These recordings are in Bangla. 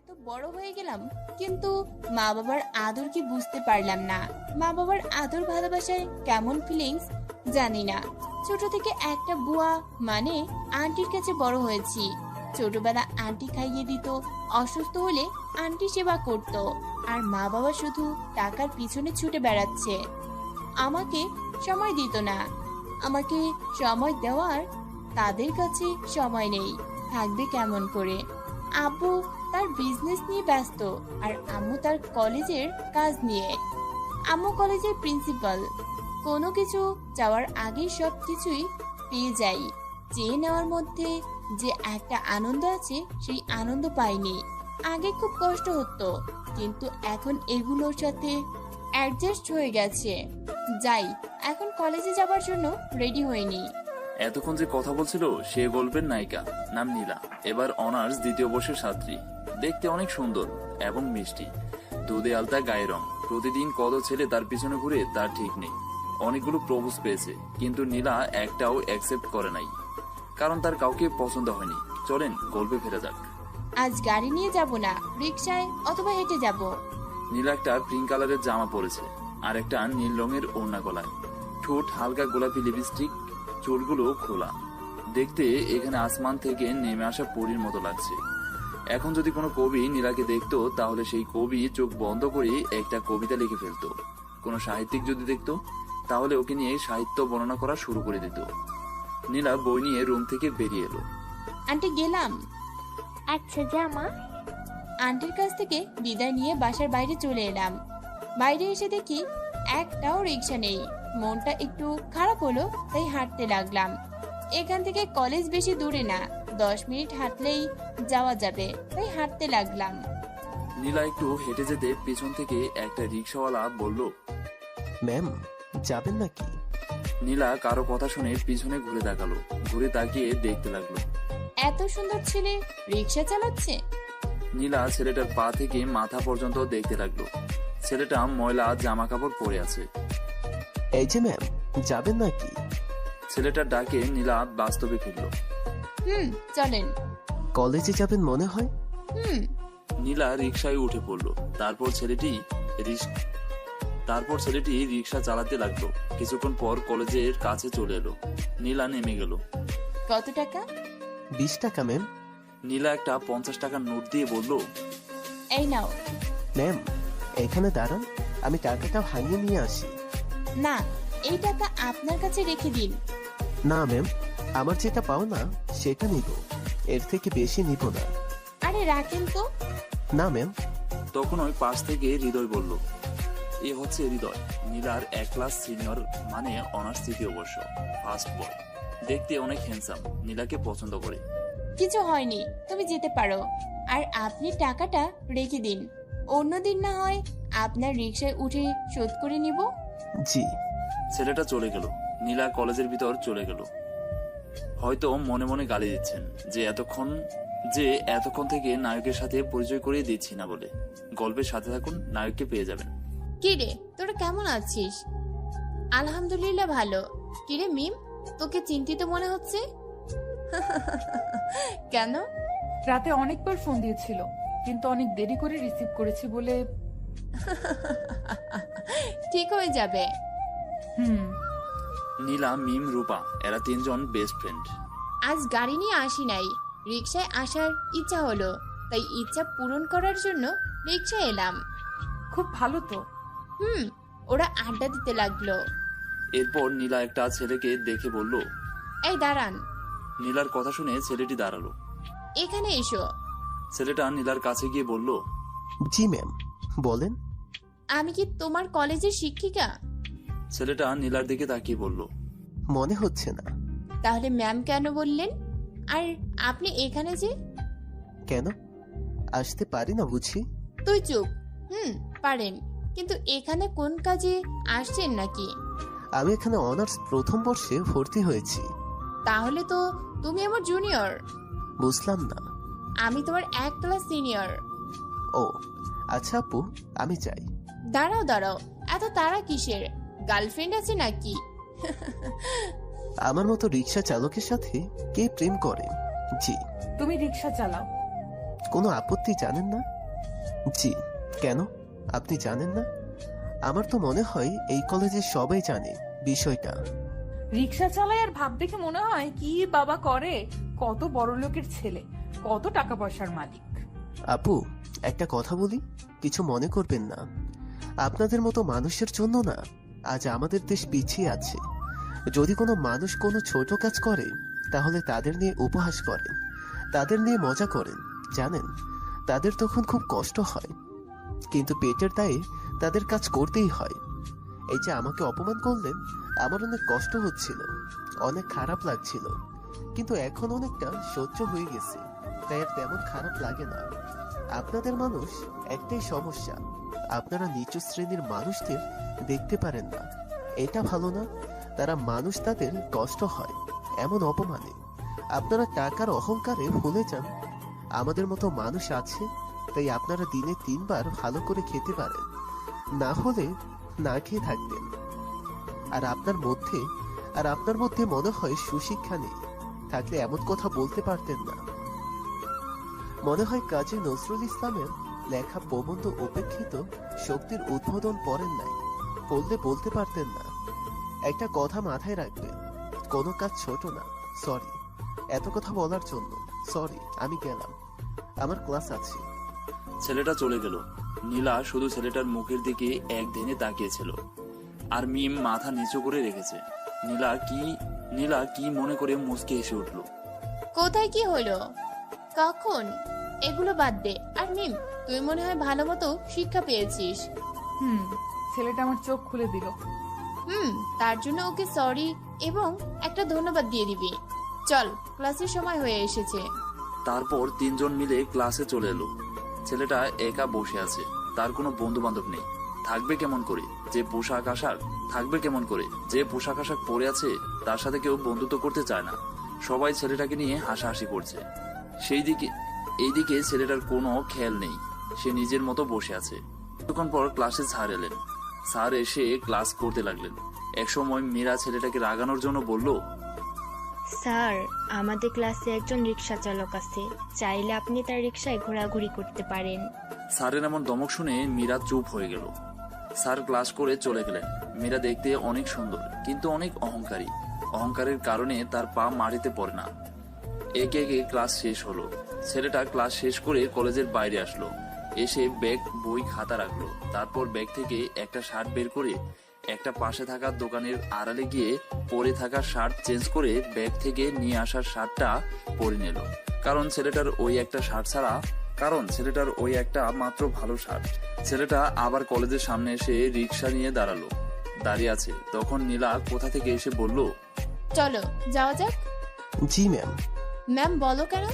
এত বড় হয়ে গেলাম, কিন্তু মা বাবার আদর কি বুঝতে পারলাম না। মা বাবার আদর ভালোবাসায় কেমন ফিলিংস জানি না। ছোট থেকে একটা বুয়া মানে আন্টির কাছে বড় হয়েছি। ছোটবেলা আন্টি খাইয়ে দিত, অসুস্থ হলে আন্টি সেবা করত, আর মা বাবা শুধু টাকার পিছনে ছুটে বেড়াচ্ছে। আমাকে সময় দিত না। আমাকে সময় দেওয়ার তাদের কাছে সময় নেই, থাকবে কেমন করে? আব্বু তার বিজনেস নিয়ে ব্যস্ত, আর আম্মু তার কলেজের কাজ নিয়ে। আম্মু কলেজের প্রিন্সিপাল। কোনো কিছু চাওয়ার আগেই সব কিছুই পেয়ে যাই। চেয়ে নেওয়ার মধ্যে যে একটা আনন্দ আছে, সেই আনন্দ পাইনি। আগে খুব কষ্ট হতো, কিন্তু এখন এগুলোর সাথে অ্যাডজাস্ট হয়ে গেছে। যাই, এখন কলেজে যাবার জন্য রেডি হয়নি। এতক্ষণ যে কথা বলছিল সে গল্পের নায়িকা, নাম নীলা, এবার অনার্স দ্বিতীয় বর্ষের ছাত্রী। দেখতে অনেক সুন্দর এবং মিষ্টি, দুধে আলতা গায়ে রং। প্রতিদিন কত ছেলে তার পিছনে ঘুরে তার ঠিক নেই। অনেকগুলো প্রপোজ পেয়েছে, কিন্তু নীলা একটাও অ্যাকসেপ্ট করে নাই, কারণ তার কাউকে পছন্দ হয়নি। চলেন গল্পে ফেরা যাক। আজ গাড়ি নিয়ে যাব না, রিকশায় অথবা হেঁটে যাব। নীলা একটা পিঙ্ক কালারের জামা পরেছে আর একটা নীল রঙের ওড়না গলায়, ঠোঁট হালকা গোলাপি লিপস্টিক, চুলগুলো খোলা। দেখতে এখানে আসমান থেকে নেমে আসা পরীর মতো লাগছে। এখন যদি কোনো কবি নীলাকে দেখতো, তাহলে সেই কবি চোখ বন্ধ করে একটা কবিতা লিখে ফেলতো। কোনো সাহিত্যিক যদি দেখতো, তাহলে ওকে নিয়ে সাহিত্য বর্ণনা করা শুরু করে দিত। নীলা বই নিয়ে রুম থেকে বেরিয়ে এলো। আন্টি গেলাম। আচ্ছা জামা। আন্টির কাছ থেকে বিদায় নিয়ে বাসার বাইরে চলে এলাম। বাইরে এসে দেখি একটাও রিক্সা নেই। মনটা একটু খারাপ হলো, তাই হাঁটতে লাগলাম। এখান থেকে কলেজ বেশি দূরে না, 10 মিনিট হাঁটলেই যাওয়া যাবে, তাই হাঁটতে লাগলাম। নীলা একটু হেঁটে যেতে পেছন থেকে একটা রিক্সাওয়ালা বলল, ম্যাম, যাবেন নাকি? নীলা কারো কথা শুনে পিছনে ঘুরে তাকালো। ঘুরে তাকিয়ে দেখতে লাগলো, এত সুন্দর ছেলে রিক্সা চালাচ্ছে। নীলা ছেলেটার পা থেকে মাথা পর্যন্ত দেখতে লাগলো। ছেলেটা ময়লা জামা কাপড় পরে আছে। এই যে ম্যাম, যাবেন নাকি? ছেলেটার ডাকে নীলা বাস্তবে ফিরল। চলেন। কলেজে যাবেন মনে হয়। নীলা রিক্সায় উঠে পড়লো। তারপর ছেলেটি রিক্সা চালাতে লাগলো। কিছুক্ষণ পর কলেজের কাছে চলে এলো। নীলা নেমে গেল। কত টাকা? 20 টাকা ম্যাম। নীলা একটা 50 টাকার নোট দিয়ে বলল, এই নাও। ম্যাম, এখানে দাঁড়ান, আমি টাকাটা ভাঙিয়ে নিয়ে আসি। না, এই টাকা আপনার কাছে রেখে দিন। না ম্যাম, আমার যেটা পাও না সেটা নিব, এর থেকে বেশি নিব না। আরে রাখেন তো। না ম্যাম। তখন ওই পাশ থেকে হৃদয় বলল, এ হচ্ছে হৃদয়, নীলার 1 ক্লাস সিনিয়র, মানে অনার্স তৃতীয় বর্ষ, ফার্স্ট বয়। দেখতে অনেক হ্যান্ডসাম, নীলাকে পছন্দ করে। কিছু হয়নি, তুমি যেতে পারো। আর আপনি টাকাটা রেখে দিন, অন্যদিন না হয় আপনার রিক্সায় উঠে শোধ করে নিব। জি। ছেলেটা চলে গেল। নীলা কলেজের ভিতর চলে গেল। হয়তো মনে মনে গালি দিচ্ছেন যে এতক্ষণ থেকে নায়কের সাথে পরিচয় করিয়ে দিচ্ছি না বলে। গল্পের সাথে থাকুন, নায়ককে পেয়ে যাবেন। কিরে, তোরা কেমন আছিস? আলহামদুলিল্লাহ ভালো। কিরে মিম, তোকে চিন্তিত মনে হচ্ছে? কেন? রাতে অনেকবার ফোন দিয়েছিল, কিন্তু অনেক দেরি করে রিসিভ করেছি বলে। ঠিক হয়ে যাবে। নীলা, মিম, রূপা, এরা 3 জন বেস্ট ফ্রেন্ড। আজ গাড়ি নিয়ে আসি নাই, রিক্সায় আসার ইচ্ছা হলো, তাই ইচ্ছা পূরণ করার জন্য রিক্সায় এলাম। খুব ভালো তো। ওরা আড্ডা দিতে লাগলো। এরপর নীলা একটা ছেলেকে দেখে বলল, এই দাঁড়ান। নীলার কথা শুনে ছেলেটি দাঁড়ালো। এখানে এসো। ছেলেটা নীলার কাছে গিয়ে বলল, জি ম্যাম, বলেন। আমি কি তোমার কলেজের শিক্ষিকা? ছেলেটা নীলার দিকে তাকিয়ে বলল, মনে হচ্ছে না। তাহলে ম্যাম কেন বললেন? আর আপনি এখানে যে? কেন, আসতে পারি না বুঝি? তুই চুপ। পারেন, কিন্তু এখানে কোন কাজে আসছেন নাকি? আমি এখানে অনার্স প্রথম বর্ষে ভর্তি হয়েছি। তাহলে তো তুমি আমার জুনিয়র। বুঝলাম না। আমি তোমার 1 ক্লাস সিনিয়র। ও আচ্ছা আপু, আমি যাই। দাঁড়াও দাঁড়াও, এত তাড়া কিসের? গার্লফ্রেন্ড আছে নাকি? আমার মতো রিক্সা চালকের সাথে কে প্রেম করে? জি। তুমি রিক্সা চালাও। কোনো আপত্তি জানেন না? জি। কেন? আপনি জানেন না? আমার তো মনে হয় এই কলেজে সবাই জানে বিষয়টা। রিক্সা চালায় আর ভাব দেখে মনে হয় কি বাবা করে, কত বড় লোকের ছেলে, কত টাকা পয়সার মালিক। আপু, একটা কথা বলি, কিছু মনে করবেন না। আপনাদের মতো মানুষের জন্য না আজ আমাদের দেশ পিছিয়ে আছে। যদি কোনো মানুষ কোনো ছোট কাজ করে তাহলে তাদের নিয়ে উপহাস করেন, তাদের নিয়ে মজা করেন। জানেন, তাদের তখন খুব কষ্ট হয়, কিন্তু পেটের দায়ে তাদের কাজ করতেই হয়। এই যে আমাকে অপমান করলেন, আমার অনেক কষ্ট হচ্ছিল, অনেক খারাপ লাগছিল, কিন্তু এখন অনেকটা সহ্য হয়ে গেছে, তাই আর তেমন খারাপ লাগে না। আপনাদের মানুষ একটাই সমস্যা, আপনারা নিচু শ্রেণীর মানুষদের দেখতে পারেন না। এটা ভালো না, তারা মানুষ, তাদের কষ্ট হয় এমন অপমানে। আপনারা টাকার অহংকারে ভুলে যান আমাদের মতো মানুষ আছে, তাই আপনারা দিনে 3 বার ভালো করে খেতে পারেন, না হলে না খেয়ে থাকতেন। আর আপনার মধ্যে মনে হয় সুশিক্ষা নেই, থাকলে এমন কথা বলতে পারতেন না। মনে হয় কাজী নজরুল ইসলামের লেখা প্রবন্ধ উপেক্ষিত শক্তির উদ্বোধন পড়েন নাই, পড়লে বলতে পারতেন না। একটা কথা মাথায় রাখবেন, কোনো কাজ ছোট না। সরি এত কথা বলার জন্য, সরি, আমি গেলাম, আমার ক্লাস আছে। ছেলেটা চলে গেল। নীলা শুধু ছেলেটার মুখের দিকে একদিনে তাকিয়েছিল, আর মিম মাথা নিচু করে রেখেছে। নীলা কি মনে করে মুচকে এসে উঠল। কোথায় কি হলো? কখন? এগুলো বাদ দে। আর মিম, তুই মনে হয় ভালো মতো শিক্ষা পেয়েছিস। ছেলেটা আমার চোখ খুলে দিল। তার জন্য ওকে সরি এবং একটা ধন্যবাদ দিয়ে দিবি। চল, ক্লাসের সময় হয়ে এসেছে। তারপর 3 জন মিলে ক্লাসে চলে এলো। ছেলেটা একা বসে আছে, তার কোনো বন্ধু বান্ধব নেই। থাকবে কেমন করে? যে পোশাক আশাক পরে আছে তার সাথে কেউ বন্ধুত্ব করতে চায় না। সবাই ছেলেটাকে নিয়ে হাসাহাসি করছে। এইদিকে ছেলেটার কোনো খেয়াল নেই, সে নিজের মতো বসে আছে। কিছুক্ষণ পর ক্লাসে স্যার এলেন। স্যার এসে ক্লাস করতে লাগলেন। একসময় মীরা ছেলেটাকে রাগানোর জন্য বলল, স্যার, আমাদের ক্লাসে একজন রিক্সা চালক আছে, চাইলে আপনি তার রিক্সায় ঘোরাঘুরি করতে পারেন। স্যারের এমন ধমক শুনে মীরা চুপ হয়ে গেল। স্যার ক্লাস করে চলে গেলেন। মীরা দেখতে অনেক সুন্দর, কিন্তু অনেক অহংকারী। অহংকারের কারণে তার পা মাটিতে পড়ে না। একে একে ক্লাস শেষ হলো। ছেলেটা ক্লাস শেষ করে কলেজের বাইরে আসলো। এসে ব্যাগ, বই, খাতা রাখলো। তারপর ব্যাগ থেকে একটা শার্ট বের করে একটা পাশে থাকা দোকানের আড়ালে গিয়ে পরে থাকা শার্ট চেঞ্জ করে ব্যাগ থেকে নিয়ে আসার শার্টটা পরে নিল। কারণ ছেলেটার ওই একটা মাত্র ভালো শার্ট। ছেলেটা আবার কলেজের সামনে এসে রিক্সা নিয়ে দাঁড়িয়ে আছে। তখন নীলা কোথা থেকে এসে বলল, চলো যাওয়া যাক। জি ম্যাম। ম্যাম বলো কেন?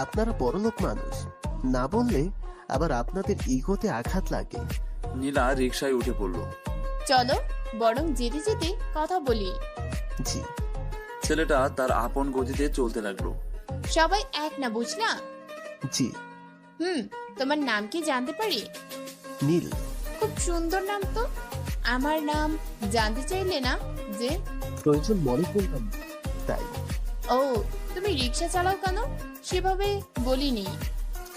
আপনারা বড়লোক মানুষ, না বললে আবার আপনাদের ইগোতে আঘাত লাগে। নীলা রিক্সায় উঠে পড়ল। চলো বরং যেতে যেতে কথা বলি। জি। ছেলেটা তার আপন গতিতে চলতে লাগলো। সবাই এক না, বুঝলা? জি। তোমার নাম কি জানতে পারি? নীল। খুব সুন্দর নাম তো। আমার নাম জানতে চাইলে না যে? প্রয়োজন মনে করলাম তাই। ও, তুমি রিক্সা চালাও কেন? সেভাবে বলিনি।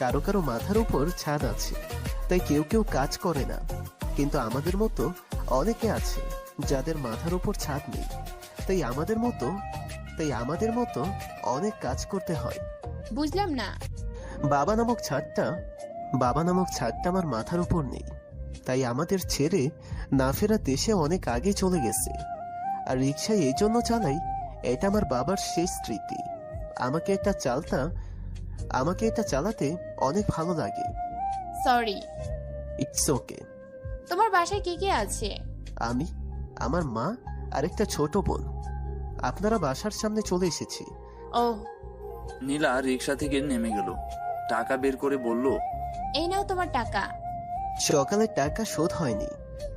কারো কারো মাথার উপর ছাদ আছে, তাই কেউ কেউ কাজ করে না, কিন্তু আমাদের মতো অনেকে আছে যাদের মাথার উপর ছাদ নেই, তাই আমাদের মতো অনেক কাজ করতে হয়। বুঝলাম না। বাবা নামক ছাদটা আমার মাথার উপর নেই, তাই আমাদের ছেড়ে না ফেরা দেশে অনেক আগে চলে গেছে। আর রিক্সায় এই জন্য চালাই, এটা আমার বাবার শেষ স্মৃতি। আমাকে এটা চালাতে অনেক ভালো লাগে। সরি। It's okay. তোমার বাসায় কে কে আছে? আমি, আমার মা আর একটা ছোট বোন। আপনারা বাসার সামনে চলে এসেছি। ও। নীলা রিক্সা থেকে নেমে গেল। টাকা বের করে বলল, এই নাও তোমার টাকা। সকালের টাকা শোধ হয়নি,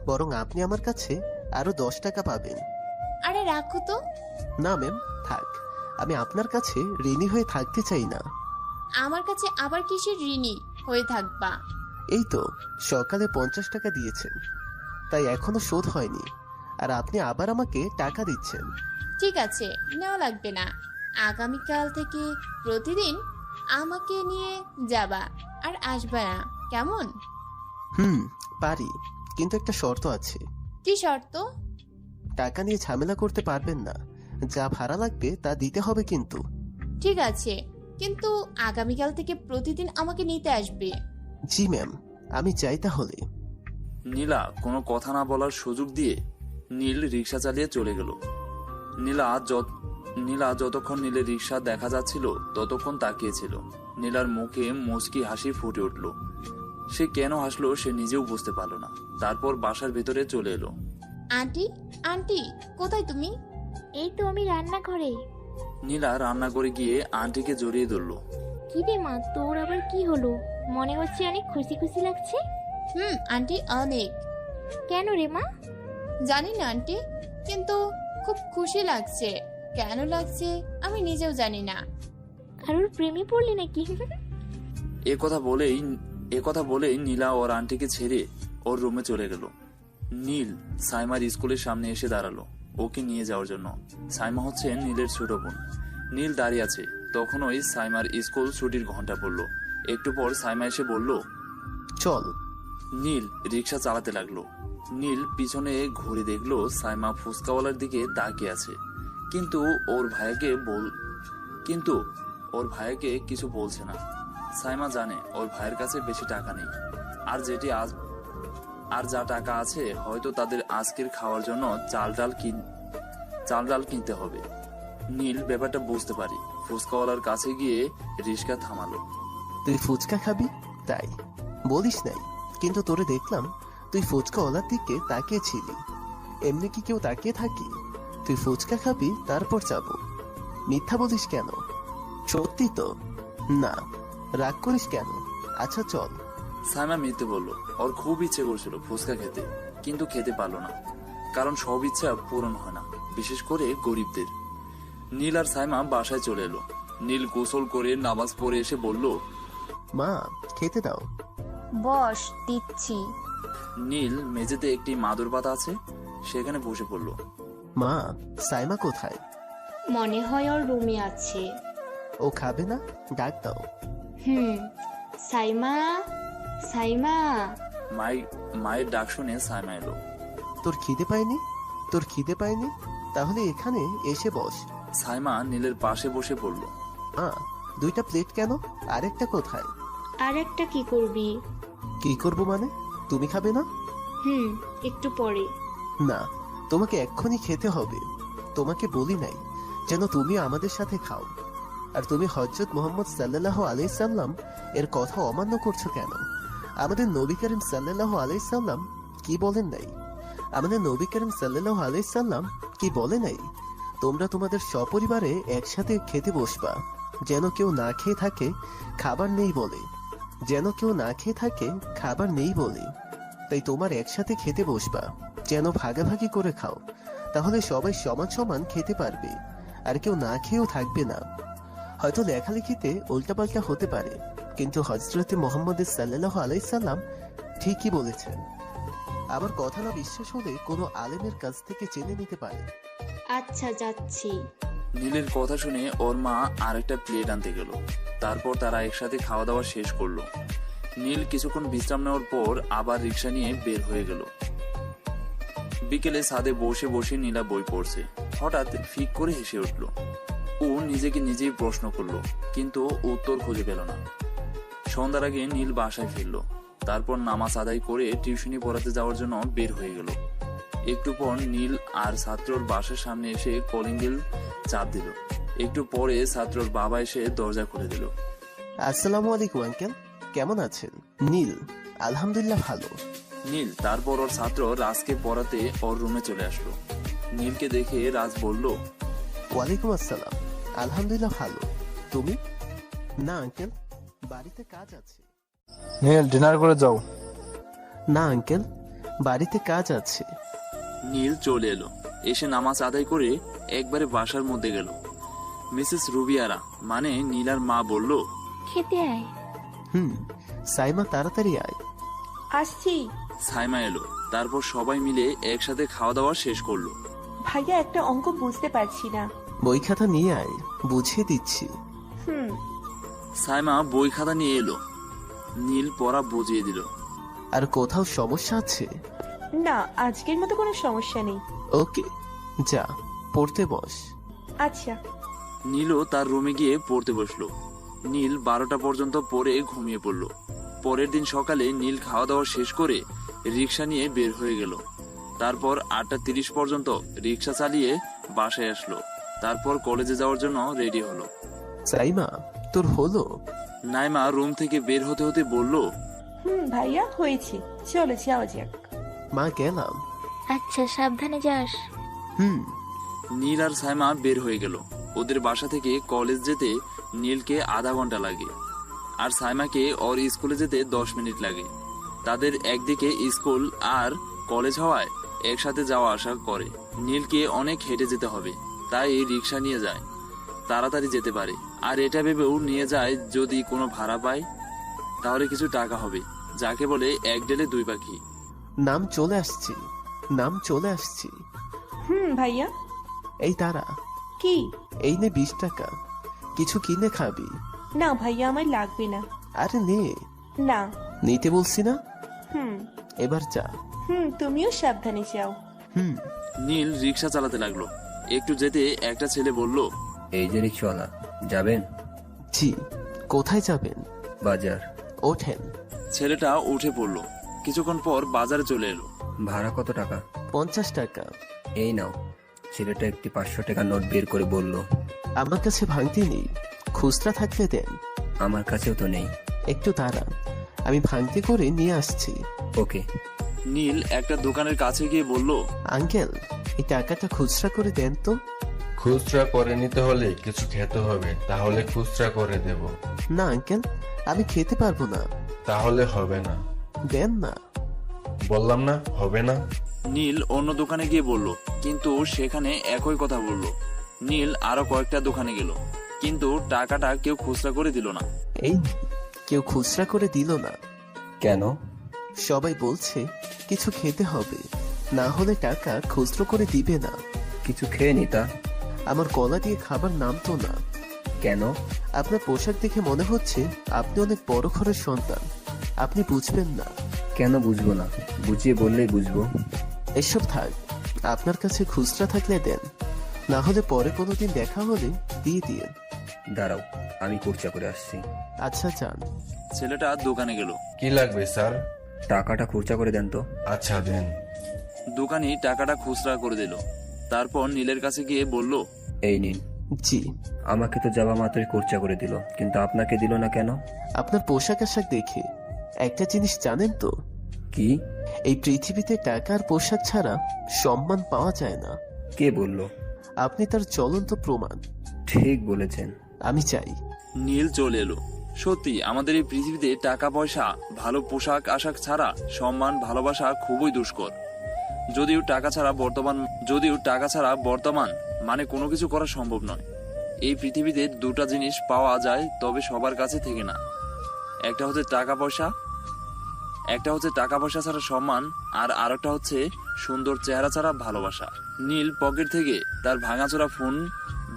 বরং আপনি আমার কাছে আরো 10 টাকা পাবেন। আরে রাখো তো। না ম্যাম, থাক, আমি আপনার কাছে ঋণী হয়ে থাকতে চাই না। আমার কাছে আবার কিসের ঋণী হয়ে থাকবা? এই তো সকালে 50 টাকা দিয়েছেন, তাই এখনো শোধ হয়নি, আর আপনি আবার আমাকে টাকা দিচ্ছেন। ঠিক আছে, নেওয়া লাগবে না। আগামীকাল থেকে প্রতিদিন আমাকে নিয়ে যাবা আর আসবা না, কেমন? হুম, পারি, কিন্তু একটা শর্ত আছে। কি শর্ত? টাকা নিয়ে ঝামেলা করতে পারবেন না। যা ভাড়া লাগবে তা দিতে হবে কিন্তু। ঠিক আছে, কিন্তু আগামীকাল থেকে প্রতিদিন আমাকে নিতে আসবে। জি ম্যাম, আমি চাই তাহলে। নীলা কোনো কথা না বলার সুযোগ দিয়ে নীল রিক্সা চালিয়ে চলে গেল। নীলা যতক্ষণ নীলের রিক্সা দেখা যাচ্ছিল ততক্ষণ তাকিয়েছিল। নীলার মুখে মুচকি হাসি ফুটে উঠল। সে কেন হাসলো সে নিজেও বুঝতে পারল না। তারপর বাসার ভেতরে চলে এলো। আন্টি, আন্টি, কোথায় তুমি? এই তো আমি রান্নাঘরে। নীলা রান্না করে গিয়ে আন্টিকে জড়িয়ে ধরল। কি রে মা, তোর আবার কি হলো? মনে হচ্ছে অনেক খুশি খুশি লাগছে। আন্টি, অনেক। কেন রে মা? জানি না আন্টি, কিন্তু খুব খুশি লাগছে। কেন লাগছে আমি নিজেও জানি না। কারোর প্রেমে পড়লি নাকি? এ কথা বলেই নীলা ওর আন্টিকে ছেড়ে ওর রুমে চলে গেল। নীল সাইমার স্কুলের সামনে এসে দাঁড়ালো ওকে নিয়ে যাওয়ার জন্য। সাইমা হচ্ছে নীলের ছোট বোন। নীল দাঁড়িয়ে আছে, তখন ওই সাইমার স্কুল ছুটির ঘন্টা পড়লো। একটু পর সাইমা এসে বলল, চল। নীল রিক্সা চালাতে লাগলো। নীল পিছনে ঘুরে দেখলো সাইমা ফুচকাওয়ালার দিকে তাকিয়ে আছে, কিন্তু ওর ভাইকে কিছু বলছে না। সাইমা জানে ওর ভাইয়ের কাছে বেশি টাকা নেই, আর যা টাকা আছে হয়তো তাদের আজকের খাওয়ার জন্য চাল ডাল কিনতে হবে। নীল ব্যাপারটা বুঝতে পারি ফুচকাওয়ালার কাছে গিয়ে রিক্সা থামালো। তুই ফুচকা খাবি তাই বলিস নাই, কিন্তু তোরে দেখলাম তুই ফুচকাওয়ালার দিকে তাকিয়েছিলি। এমনি কি কেউ তাকিয়ে থাকি? তুই ফুচকা খাবি তারপর যাব। মিথ্যা বলিস কেন? সত্যি তো? না, রাগ করিস কেন? আচ্ছা চল। সাইমা মিথ্যে বলল। ওর খুব ইচ্ছে করছিল ফুচকা খেতে, কিন্তু খেতে পারলো না, কারণ সব ইচ্ছা পূরণ হয় না, বিশেষ করে গরিবদের। নীল আর সাইমা বাসায় চলে এলো। নীল গোসল করে নামাজ পড়ে এসে বলল, মা, খেতে দাও। বস, দিচ্ছি। নীল মেঝেতে একটি মাদুর পাতা আছে, সেখানে বসে পড়ল। মা, সাইমা কোথায়? মনে হয় ওর রুমে আছে। ও খাবে না? ডাক দাও। সাইমা, সাইমা। মায়ের ডাক শুনে সাইমা এলো। তোর খিদে পায়নি? তাহলে এখানে এসে বস। সাইমা নীলের পাশে বসে পড়ল। দুইটা প্লেট কেন? আরেকটা কোথায়? আর একটা কি করবি? কি করবো মানে? তুমি খাবে না? একটু পরে। না, তোমাকে এক্ষুনি খেতে হবে। তোমাকে বলি নাই যেন তুমি আমাদের সাথে খাও? আর তুমি হযরত মুহাম্মদ সাল্লাল্লাহু আলাইহি সাল্লাম এর কথা অমান্য করছো কেন? আমাদের নবী করিম সাল্লাল্লাহু আলাইহি সাল্লাম কি বলেন নাই? তোমরা তোমাদের সপরিবারে একসাথে খেতে বসবা, যেন কেউ না খেয়ে থাকে খাবার নেই বলে। তাই তোমার একসাথে খেতে বসবা, যেন ভাগাভাগি করে খাও, তাহলে সবাই সমান সমান খেতে পারবে, আর কেউ না খেয়েও থাকবে না। হয়তো লেখালেখিতে উল্টাপাল্টা হতে পারে, কিন্তু হযরতে মুহাম্মদ সাল্লাল্লাহু আলাইহি সাল্লাম ঠিকই বলেছেন। আবার কথা না বিশ্বাস হলে কোনো আলেমের কাছ থেকে জেনে নিতে পারে। আচ্ছা, যাচ্ছি। নীলের কথা শুনে ওর মা আরেকটা প্লেট আনতে গেল। তারপর তারা একসাথে খাওয়া দাওয়া শেষ করলো। নীল কিছুক্ষণ বিশ্রাম নেওয়ার পর আবার রিক্সা নিয়ে বের হয়ে গেল। বিকেলে ছাদে বসে বসে নীলা বই পড়ছে। হঠাৎ ফিক করে হেসে উঠল। ও নিজেকে নিজেই প্রশ্ন করলো, কিন্তু উত্তর খুঁজে পেল না। সন্ধ্যার আগে নীল বাসায় ফিরল। তারপর নামাজ আদায় করে টিউশনি পড়াতে যাওয়ার জন্য বের হয়ে গেল। একটু পর নীল আর ছাত্রর বাসার সামনে এসে কলিং বেল চাপ দিল। একটু পরে ছাত্রর বাবা এসে দরজা খুলে দিল। আসসালামু আলাইকুম আঙ্কেল, কেমন আছেন? নীল, আলহামদুলিল্লাহ ভালো। নীল তারপর ওর ছাত্র রাজকে পড়াতে ওর রুমে চলে আসলো। নীলকে দেখে রাজ বলল, ওয়ালাইকুম আসসালাম, আলহামদুলিল্লাহ ভালো। তুমি? না আঙ্কেল, বাড়িতে কাজ আছে। নীল, ডিনার করে যাও। না আঙ্কেল, বাড়িতে কাজ আছে। নীল চলে এলো। এসে নামাজ আদায় করে একবারে বাসার মধ্যে গেল। মিসেস রুবিয়ারা মানে নীলার মা বলল, খেতে আয়। সাইমা, তাড়াতাড়ি আয়। আসছি। সাইমা এলো। তারপর সবাই মিলে একসাথে খাওয়া দাওয়া শেষ করলো। ভাইয়া, একটা অঙ্ক বুঝতে পারছি না। বই খাতা নিয়ে আয়, বুঝিয়ে দিচ্ছি। সাইমা বই খাতা নিয়ে এলো। নীল পড়া বুঝিয়ে দিল। আর কোথাও সমস্যা আছে? না, আজকের মতো কোনো সমস্যা নেই। ওকে, যা পড়তে বস। আচ্ছা। নীলও তার রুমে গিয়ে পড়তে বসলো। নীল 12টা পর্যন্ত পড়ে ঘুমিয়ে পড়ল। পরের দিন সকালে নীল খাওয়া দাওয়া শেষ করে রিক্সা নিয়ে বের হয়ে গেল। তারপর 8:30 পর্যন্ত রিক্সা চালিয়ে বাসায় আসলো। তারপর কলেজে যাওয়ার জন্য রেডি হলো। সাইমা, তোর হলো? নাইমা রুম থেকে বের হতে হতে বলল, ভাইয়া, হয়েছে, চলে যাওয়া যাক। মা, গেলাম। আচ্ছা, সাবধানে যাস। হুম। নীল আর সাইমা বের হয়ে গেল। ওদের বাসা থেকে কলেজ যেতে নীলকে আধা ঘন্টা লাগে, আর সাইমাকে ওর স্কুলে যেতে 10 মিনিট লাগে। তাদের একদিকে স্কুল আর কলেজ হওয়ায় একসাথে যাওয়া আসা করে। নীলকে অনেক হেঁটে যেতে হবে, তাই রিক্সা নিয়ে যায়, তাড়াতাড়ি যেতে পারে। আর এটা ভেবেও নিয়ে যায় যদি কোনো ভাড়া পায় তাহলে কিছু টাকা হবে, যাকে বলে এক ডেলে দুই পাখি। নাম চলে আসছি, নাম চলে আসছি। ভাইয়া। এই তারা, কি? এই নে 20 টাকা, কিছু কিনে খাবি? না ভাইয়া, আমার লাগবে না। আরে নে। না। নিতে বলছি না? হুম। এবার যা। তুমিও সাবধানে যাও। হুম। নীল রিক্সা চালাতে লাগলো। একটু যেতে একটা ছেলে বলল, এই যে রিক্সাওয়ালা, যাবেন? জি। কোথায় যাবেন? বাজার। ওঠেন। ছেলেটা উঠে পড়লো। কিছুক্ষণ পর বাজারে চলে এলো। ভাড়া কত টাকা? 50 টাকা। এই নাও। ছেলেটা একটি 500 টাকা নোট বের করে বলল, আমার কাছে ভাঙতি নেই, খুচরা থাকলে দেন। আমার কাছেও তো নেই। একটু দাঁড়ান, আমি ভাঙতি করে নিয়ে আসছি। ওকে। নীল একটা দোকানের কাছে গিয়ে বলল, আঙ্কেল, এই টাকাটা খুচরা করে দেন তো। খুচরা করে নিতে হলে কিছু খেতে হবে, তাহলে খুচরা করে দেব। না আঙ্কেল, আমি খেতে পারবো না। তাহলে হবে না। দেন না। বললাম না, হবে না। নীল অন্য দোকানে গিয়ে বলল, কিন্তু সেখানে একই কথা বলল। নীল আরো কয়েকটা দোকানে গেল, কিন্তু টাকাটা কেউ খুচরা করে দিল না। এই কেউ খুচরা করে দিল না। কেন? সবাই বলছে কিছু খেতে হবে, না হলে টাকা খুচরো করে দিবে না। কিছু খেয়ে নিতা। আমার গলা দিয়ে খাবার নামতো না। কেন? আপনার পোশাক দেখে মনে হচ্ছে আপনি অনেক বড় ঘরের সন্তান, আপনি বুঝবেন না। কেন বুঝবো না? বুঝিয়ে বললেই বুঝবো। এসব থাক, আপনার কাছে খুচরা থাকলে দেন, না হলে পরে কোনোদিন দেখা হলে দিয়ে দিন। দাঁড়াও, আমি খরচা করে আসছি। আচ্ছা যান। ছেলেটা দোকানে গেল। কি লাগবে স্যার? টাকাটা খরচা করে দেন তো। আচ্ছা দেন। দোকানি টাকাটা খুচরা করে দিল। তারপর নীলের কাছে গিয়ে বলল, এই নিন। জি। আমাকে তো যাওয়া মাত্রই খরচা করে দিল, কিন্তু আপনাকে দিল না কেন? আপনার পোশাক আশাক দেখে একটা জিনিস জানেন তো? কি? এই পৃথিবীতে টাকা আর পোশাক ছাড়া সম্মান পাওয়া যায় না। কে বলল? আপনি তার জ্বলন্ত প্রমাণ। ঠিক বলেছেন। আমি চাই। নীল চলে এলো। সত্যি আমাদের এই পৃথিবীতে টাকা পয়সা, ভালো পোশাক আশাক ছাড়া সম্মান ভালোবাসা খুবই দুষ্কর। যদিও টাকা ছাড়া বর্তমান মানে কোনো কিছু করা সম্ভব নয়। এই পৃথিবীতে দুটা জিনিস পাওয়া যায়, তবে সবার কাছে থেকে না। একটা হচ্ছে টাকা পয়সা ছাড়া সম্মান, আর আরেকটা হচ্ছে সুন্দর চেহারা ছাড়া ভালোবাসা। নীল পকেট থেকে তার ভাঙাচোরা ফোন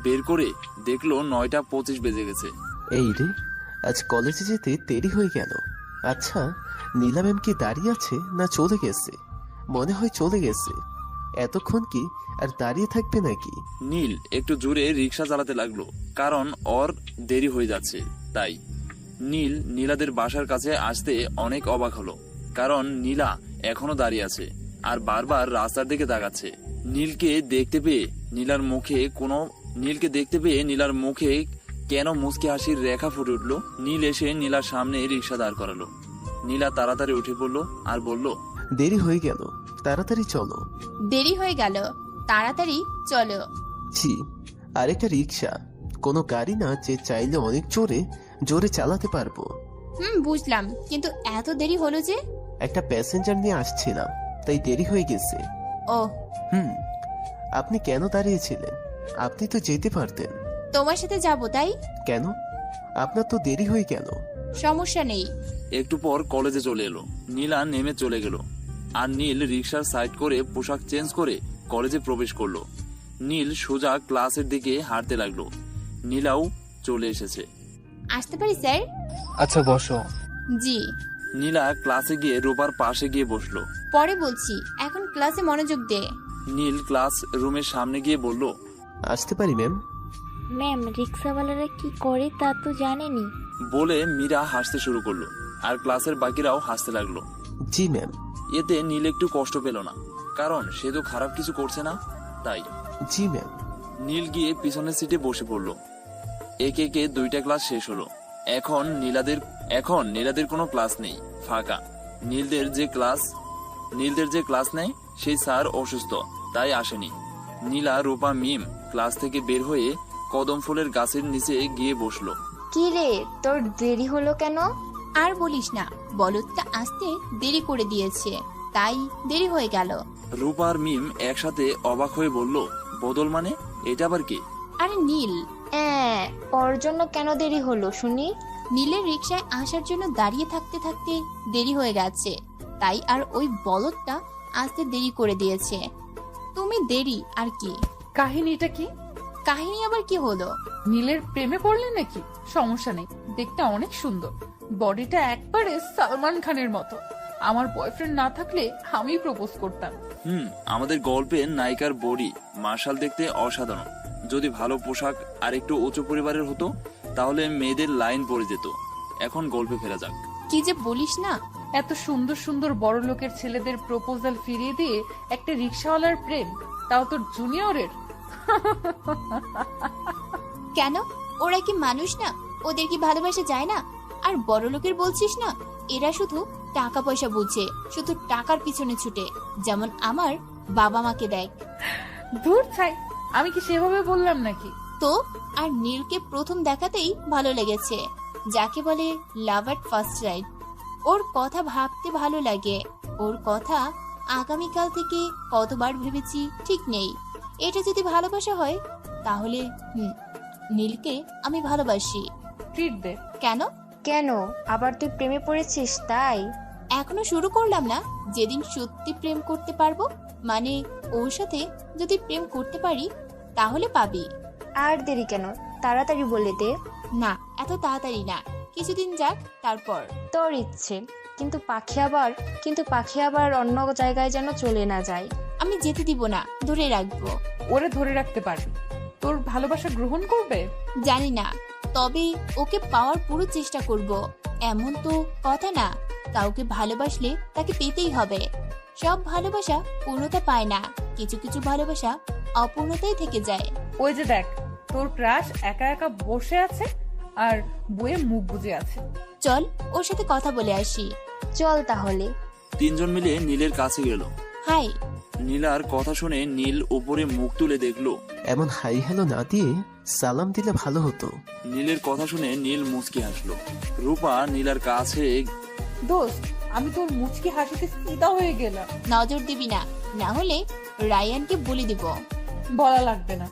বের করে দেখলো 9:25 বেজে গেছে। এই রে, আজ কলেজে যেতে দেরি হয়ে গেল। আচ্ছা, নীলা ম্যাম কি দাঁড়িয়ে আছে না চলে গেছে? মনে হয় চলে গেছে। এতক্ষণ কি আর দাঁড়িয়ে থাকবে নাকি? নীল একটু জোরে রিক্সা চালাতে লাগলো, কারণ ওর দেরি হয়ে যাচ্ছে। তাই নীল নীলাদের বাসার কাছে আসতে অনেক অবাক হলো, কারণ নীলা এখনো দাঁড়িয়ে আছে আর বারবার রাস্তার দিকে তাকাচ্ছে। নীলকে দেখতে পেয়ে নীলার মুখে কেন মুচকি হাসির রেখা ফুটে উঠলো। নীল এসে নীলার সামনে রিক্সা দাঁড় করালো। নীলা তাড়াতাড়ি উঠে পড়লো আর বলল, দেরি হয়ে গেল, তাড়াতাড়ি চলো। দেরি হয়ে গেল, তাড়াতাড়ি চলো। জি, আরেকটা রিক্সা, কোনো গাড়ি না যে চাইলে অনেক জোরে জোরে চালাতে পারবো। বুঝলাম, কিন্তু এত দেরি হলো যে? একটা প্যাসেঞ্জার নিয়ে আসছিলাম, তাই দেরি হয়ে গেছে। ও। আপনি কেন দাঁড়িয়েছিলেন? আপনি তো যেতে পারতেন। তোমার সাথে যাব তাই। কেন? আপনার তো দেরি হয়ে গেল। সমস্যা নেই। একটু পর কলেজে চলে এলো। নীলা নেমে চলে গেল, আর নীল রিক্সার সাইড করে পোশাক চেঞ্জ করে কলেজে প্রবেশ করলো। নীল সোজা ক্লাসের দিকে হাঁটতে লাগলো। নীলাও চলে এসেছে। আসতে পারি স্যার? আচ্ছা বসো। জি। নীলা ক্লাসে গিয়ে রূপার পাশে গিয়ে বসলো। পরে বলছি, এখন ক্লাসে মনোযোগ দে। নীল ক্লাস রুমের সামনে গিয়ে বলল, আসতে পারি ম্যাম? ম্যাম, রিক্সাওয়ালারা কি করে তা তো জানেনি। বলে মীরা হাসতে শুরু করলো, আর ক্লাসের বাকিরাও হাসতে লাগলো। জি ম্যাম। এতে নীল একটু কষ্ট পেল না, কারণ সে তো খারাপ কিছু করছে না। তাই জি ম্যাম। নীল গিয়ে পিছনের সিটে বসে পড়লো। একে একে 2টা ক্লাস শেষ হলো। এখন নীলাদের কোনো ক্লাস নেই, ফাঁকা। নীলদের যে ক্লাস নেই সেই স্যার অসুস্থ, তাই আসেনি। নীলা, রূপা, মিম ক্লাস থেকে বের হয়ে কদম ফুলের গাছের নিচে গিয়ে বসলো। কি রে, তোর দেরি হলো কেন? আর বলিস না, বলদটা আসতে দেরি করে দিয়েছে, তাই দেরি হয়ে গেল। রূপা আর মিম একসাথে অবাক হয়ে বলল, বদল মানে? এটা আবার কি? আরে নীল। ওর জন্য কেন দেরি হলো শুনি? নীলের রিকশায় আসার জন্য দাঁড়িয়ে থাকতে থাকতে দেরি হয়ে গেছে, তাই আর ওই বলদটা আসতে দেরি করে দিয়েছে। তুমি দেরি আর কি? কাহিনীটা কি? কাহিনী আবার কি হলো? নীলের প্রেমে পড়লে নাকি? সমস্যা নেই, দেখতে অনেক সুন্দর, বডিটা একবারে সালমান খানের মতো। আমার বয়ফ্রেন্ড না থাকলে আমি প্রপোজ করতাম। আমাদের গল্পের নায়িকার বডি মার্শাল দেখতে অসাধারণ। যদি ভালো পোশাক আর একটু উঁচু পরিবারের হতো তাহলে মেয়েদের লাইন পড়ে যেত। এখন গল্পে ফেরা যাক। কি যে বলিস না। এত সুন্দর সুন্দর বড় লোকের ছেলেদের প্রপোজাল ফিরিয়ে দিয়ে একটা রিক্সাওয়ালার প্রেম, তাও তোর জুনিয়রের। কেন, ওরা কি মানুষ না? ওদের কি ভালোবাসা যায় না? আর বড় লোকের বলছিস না, এরা শুধু টাকা পয়সা বুঝে, শুধু টাকার পিছনে ছুটে। যেমন আমার বাবা মাকে দেখ। দূর ছাই, আমি কি সেভাবে বললাম নাকি? তো আর নীলকে প্রথম দেখাতেই ভালো লেগেছে, যাকে বলে লাভ এট ফার্স্ট সাইট। ওর কথা ভাবতে ভালো লাগে, ওর কথা আগামীকাল থেকে কতবার ভেবেছি ঠিক নেই। এটা যদি ভালোবাসা হয় তাহলে নীলকে আমি ভালোবাসি। ট্রিট দে। কেন? কেন, আবার তুই প্রেমে পড়েছিস তাই? এখনো শুরু করলাম না। যেদিন সত্যি প্রেম করতে পারবো, মানে ওর সাথে যদি প্রেম করতে পারি, তাহলে পাবি। আর দেরি কেন, তাড়াতাড়ি বলে দে। না, এত তাড়াতাড়ি না, কিছুদিন যাক তারপর। তোর ইচ্ছে, কিন্তু পাখি আবার অন্য জায়গায় যেন চলে না যায়। আমি যেতে দিব না, ধরে রাখবো। ওরে ধরে রাখতে পারবি? তোর ভালোবাসা গ্রহণ করবে? জানি না, তবে ওকে পাওয়ার পুরো চেষ্টা করব। এমন তো কথা না, কাউকে ভালোবাসলে তাকে পেতেই হবে। সব ভালোবাসা পূর্ণতা পায় না, কিছু কিছু ভালোবাসা অপূর্ণতাই থেকে যায়। ওই যে দেখ, তোর ক্রাশ একা একা বসে আছে আর বইয়ে মুখ বুজে আছে। চল ওর সাথে কথা বলে আসি। চল তাহলে। 3জন মিলে নীলের কাছে গেল। হাই। নীলার কথা শুনে নীল উপরে মুখ তুলে দেখলো। এমন হাই হ্যালো না দিয়ে সালাম দিলে ভালো হতো। নীলের কথা শুনে নীল মুচকি হাসলো। রূপা নীলার কাছে, দোস্ত, আমি তোর মুচকি হাসিতে ফিদা হয়ে গেলাম। নজর দিবি না, না হলে রায়ানকে বলে দিব। বলা লাগবে না।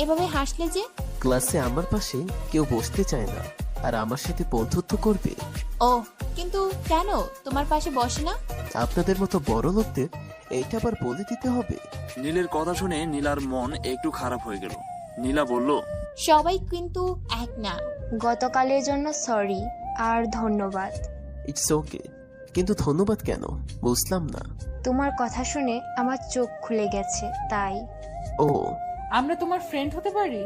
এভাবে হাসলে যে। ক্লাসে আমার পাশে কেউ বসতে চায় না, আর আমার সাথে বন্ধুত্ব করবে। ও, কিন্তু কেন তোমার পাশে বসে না? আপনাদের মতো বড় লোকদের এইটা আবার বলে দিতে হবে? নীলের কথা শুনে নীলার মন একটু খারাপ হয়ে গেল। নীলা বলল, সবাই কিন্তু এক না। গতকালের জন্য সরি আর ধন্যবাদ। ইটস ওকে, কিন্তু ধন্যবাদ কেন বুঝলাম না। তোমার কথা শুনে আমার চোখ খুলে গেছে তাই। ও, আমরা তোমার ফ্রেন্ড হতে পারি?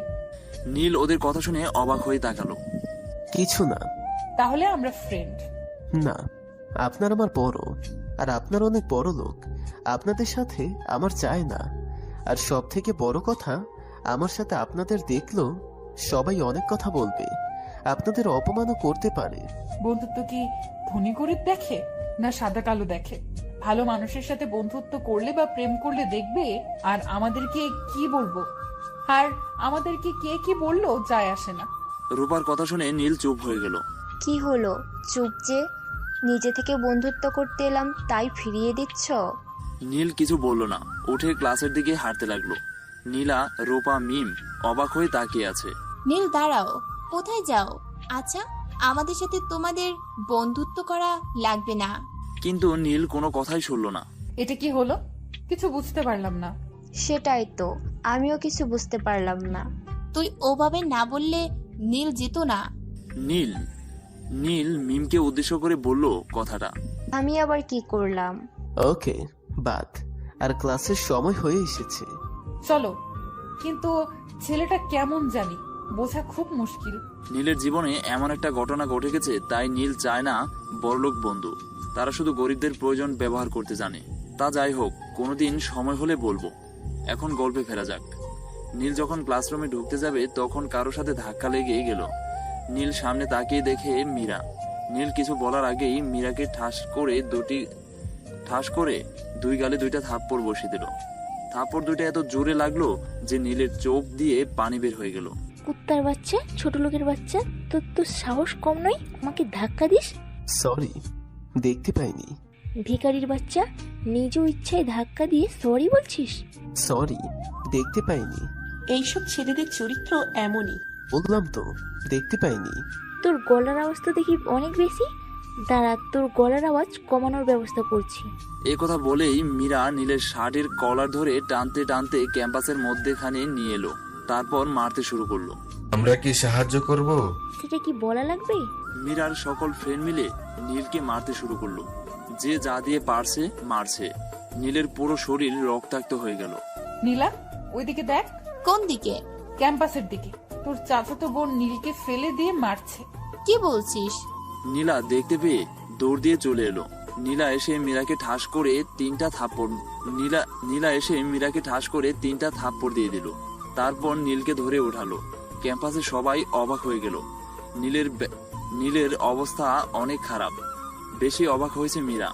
নীল ওদের কথা শুনে অবাক হয়ে তাকালো। কিছু না। তাহলে আমরা ফ্রেন্ড। না, আপনার আমার বড়, আর আপনার অনেক বড় লোক। আপনাদের সাথে আমার চায় না। আর সব থেকে বড় কথা, আমার সাথে আপনাদের দেখলো সবাই অনেক কথা বলবে, আপনাদের অপমানও করতে পারে। বন্ধুত্ব কি ধনী গরিব দেখে, না সাদা কালো দেখে? ভালো মানুষের সাথে বন্ধুত্ব করলে বা প্রেম করলে দেখবে, আর আমাদেরকে কি বলবো, আর আমাদেরকে কে কি বললো যায় আসে না। রূপার কথা শুনে নীল চুপ হয়ে গেল। কি হলো চুপ যে? নিজে থেকে বন্ধুত্ব করতে এলাম তাই ফিরিয়ে দিচ্ছ? নীল কিছু বলল না, উঠে ক্লাসের দিকে হাঁটতে লাগলো। নীলা, রূপা, মিম অবাক হয়ে তাকিয়ে আছে। নীল দাঁড়াও, কোথায় যাও? আচ্ছা, আমাদের সাথে তোমাদের বন্ধুত্ব করা লাগবে না। কিন্তু নীল কোনো কথাই শুনল না। এটা কি হলো? কিছু বুঝতে পারলাম না। সেটাই তো, আমিও কিছু বুঝতে পারলাম না। তুই ওভাবে না বললে নীল যেত না। নীল, নীল মিমকে উদ্দেশ্য করে বলল কথাটা। আমি আবার কি করলাম? ওকে, বাদ। আর ক্লাসের সময় হয়ে এসেছে। চলো। কিন্তু ছেলেটা কেমন জানি, বোঝা খুব মুশকিল। নীলের জীবনে এমন একটা ঘটনা ঘটে গেছে, তাই নীল চায় না বড়লোক বন্ধু। তারা শুধু গরিবদের প্রয়োজন ব্যবহার করতে জানে। তা যাই হোক, কোনোদিন সময় হলে বলবো। এখন গল্পে ফেরা যাক। নীল যখন ক্লাসরুমে ঢুকতে যাবে তখন কারোর সাথে ধাক্কা লেগে গেল। নীল সামনে তাকিয়ে দেখে মীরা। নীল কিছু বলার আগেই মীরাকে ঠাস করে দুই গালে দুইটা থাপ্পড় বসিয়ে দিল। থাপ্পড় দুইটা এত জোরে লাগলো যে নীলের চোখ দিয়ে পানি বের হয়ে গেল। কুত্তার বাচ্চা, ছোট লোকের বাচ্চা, তোর সাহস কম নয় আমাকে ধাক্কা দিস? সরি, দেখতে পাইনি। ভিখারির বাচ্চা, নিজ ইচ্ছায় ধাক্কা দিয়ে সরি বলছিস? সরি, দেখতে পাইনি। এইসব ছেলেদের চরিত্র এমনই। বললাম তো, দেখতে পাইনি। তোর গলার আওয়াজ তো দেখি অনেক বেশি। দাঁড়া, তোর গলার আওয়াজ কমানোর ব্যবস্থা করছি। এই কথা বলেই মীরা নীলের শার্টের কলার ধরে টানতে টানতে ক্যাম্পাসের মধ্যেখানে নিয়ে এলো। তারপর মারতে শুরু করলো। আমরা কি সাহায্য করব? সেটা কি বলা লাগবে? মীরার সকল ফ্রেন্ড মিলে নীলকে মারতে শুরু করলো। যে যা দিয়ে পারছে মারছে। নীলের পুরো শরীর রক্তাক্ত হয়ে গেল। নীলা, ওইদিকে দেখ। কোন দিকে? ক্যাম্পাসের দিকে। তোর চাচাতো বোন নীলকে ফেলে দিয়ে মারছে। কি বলছিস? নীলা দেখতে পেয়ে দৌড় দিয়ে চলে এলো। নীলা এসে মীরাকে ঠাস করে তিনটা থাপ্পড় দিয়ে দিল। তারপর নীলকে ধরে উঠালো। ক্যাম্পাসে সবাই অবাক হয়ে গেল। নীলের অবস্থা অনেক খারাপ। বেশি অবাক হয়েছে মীরা।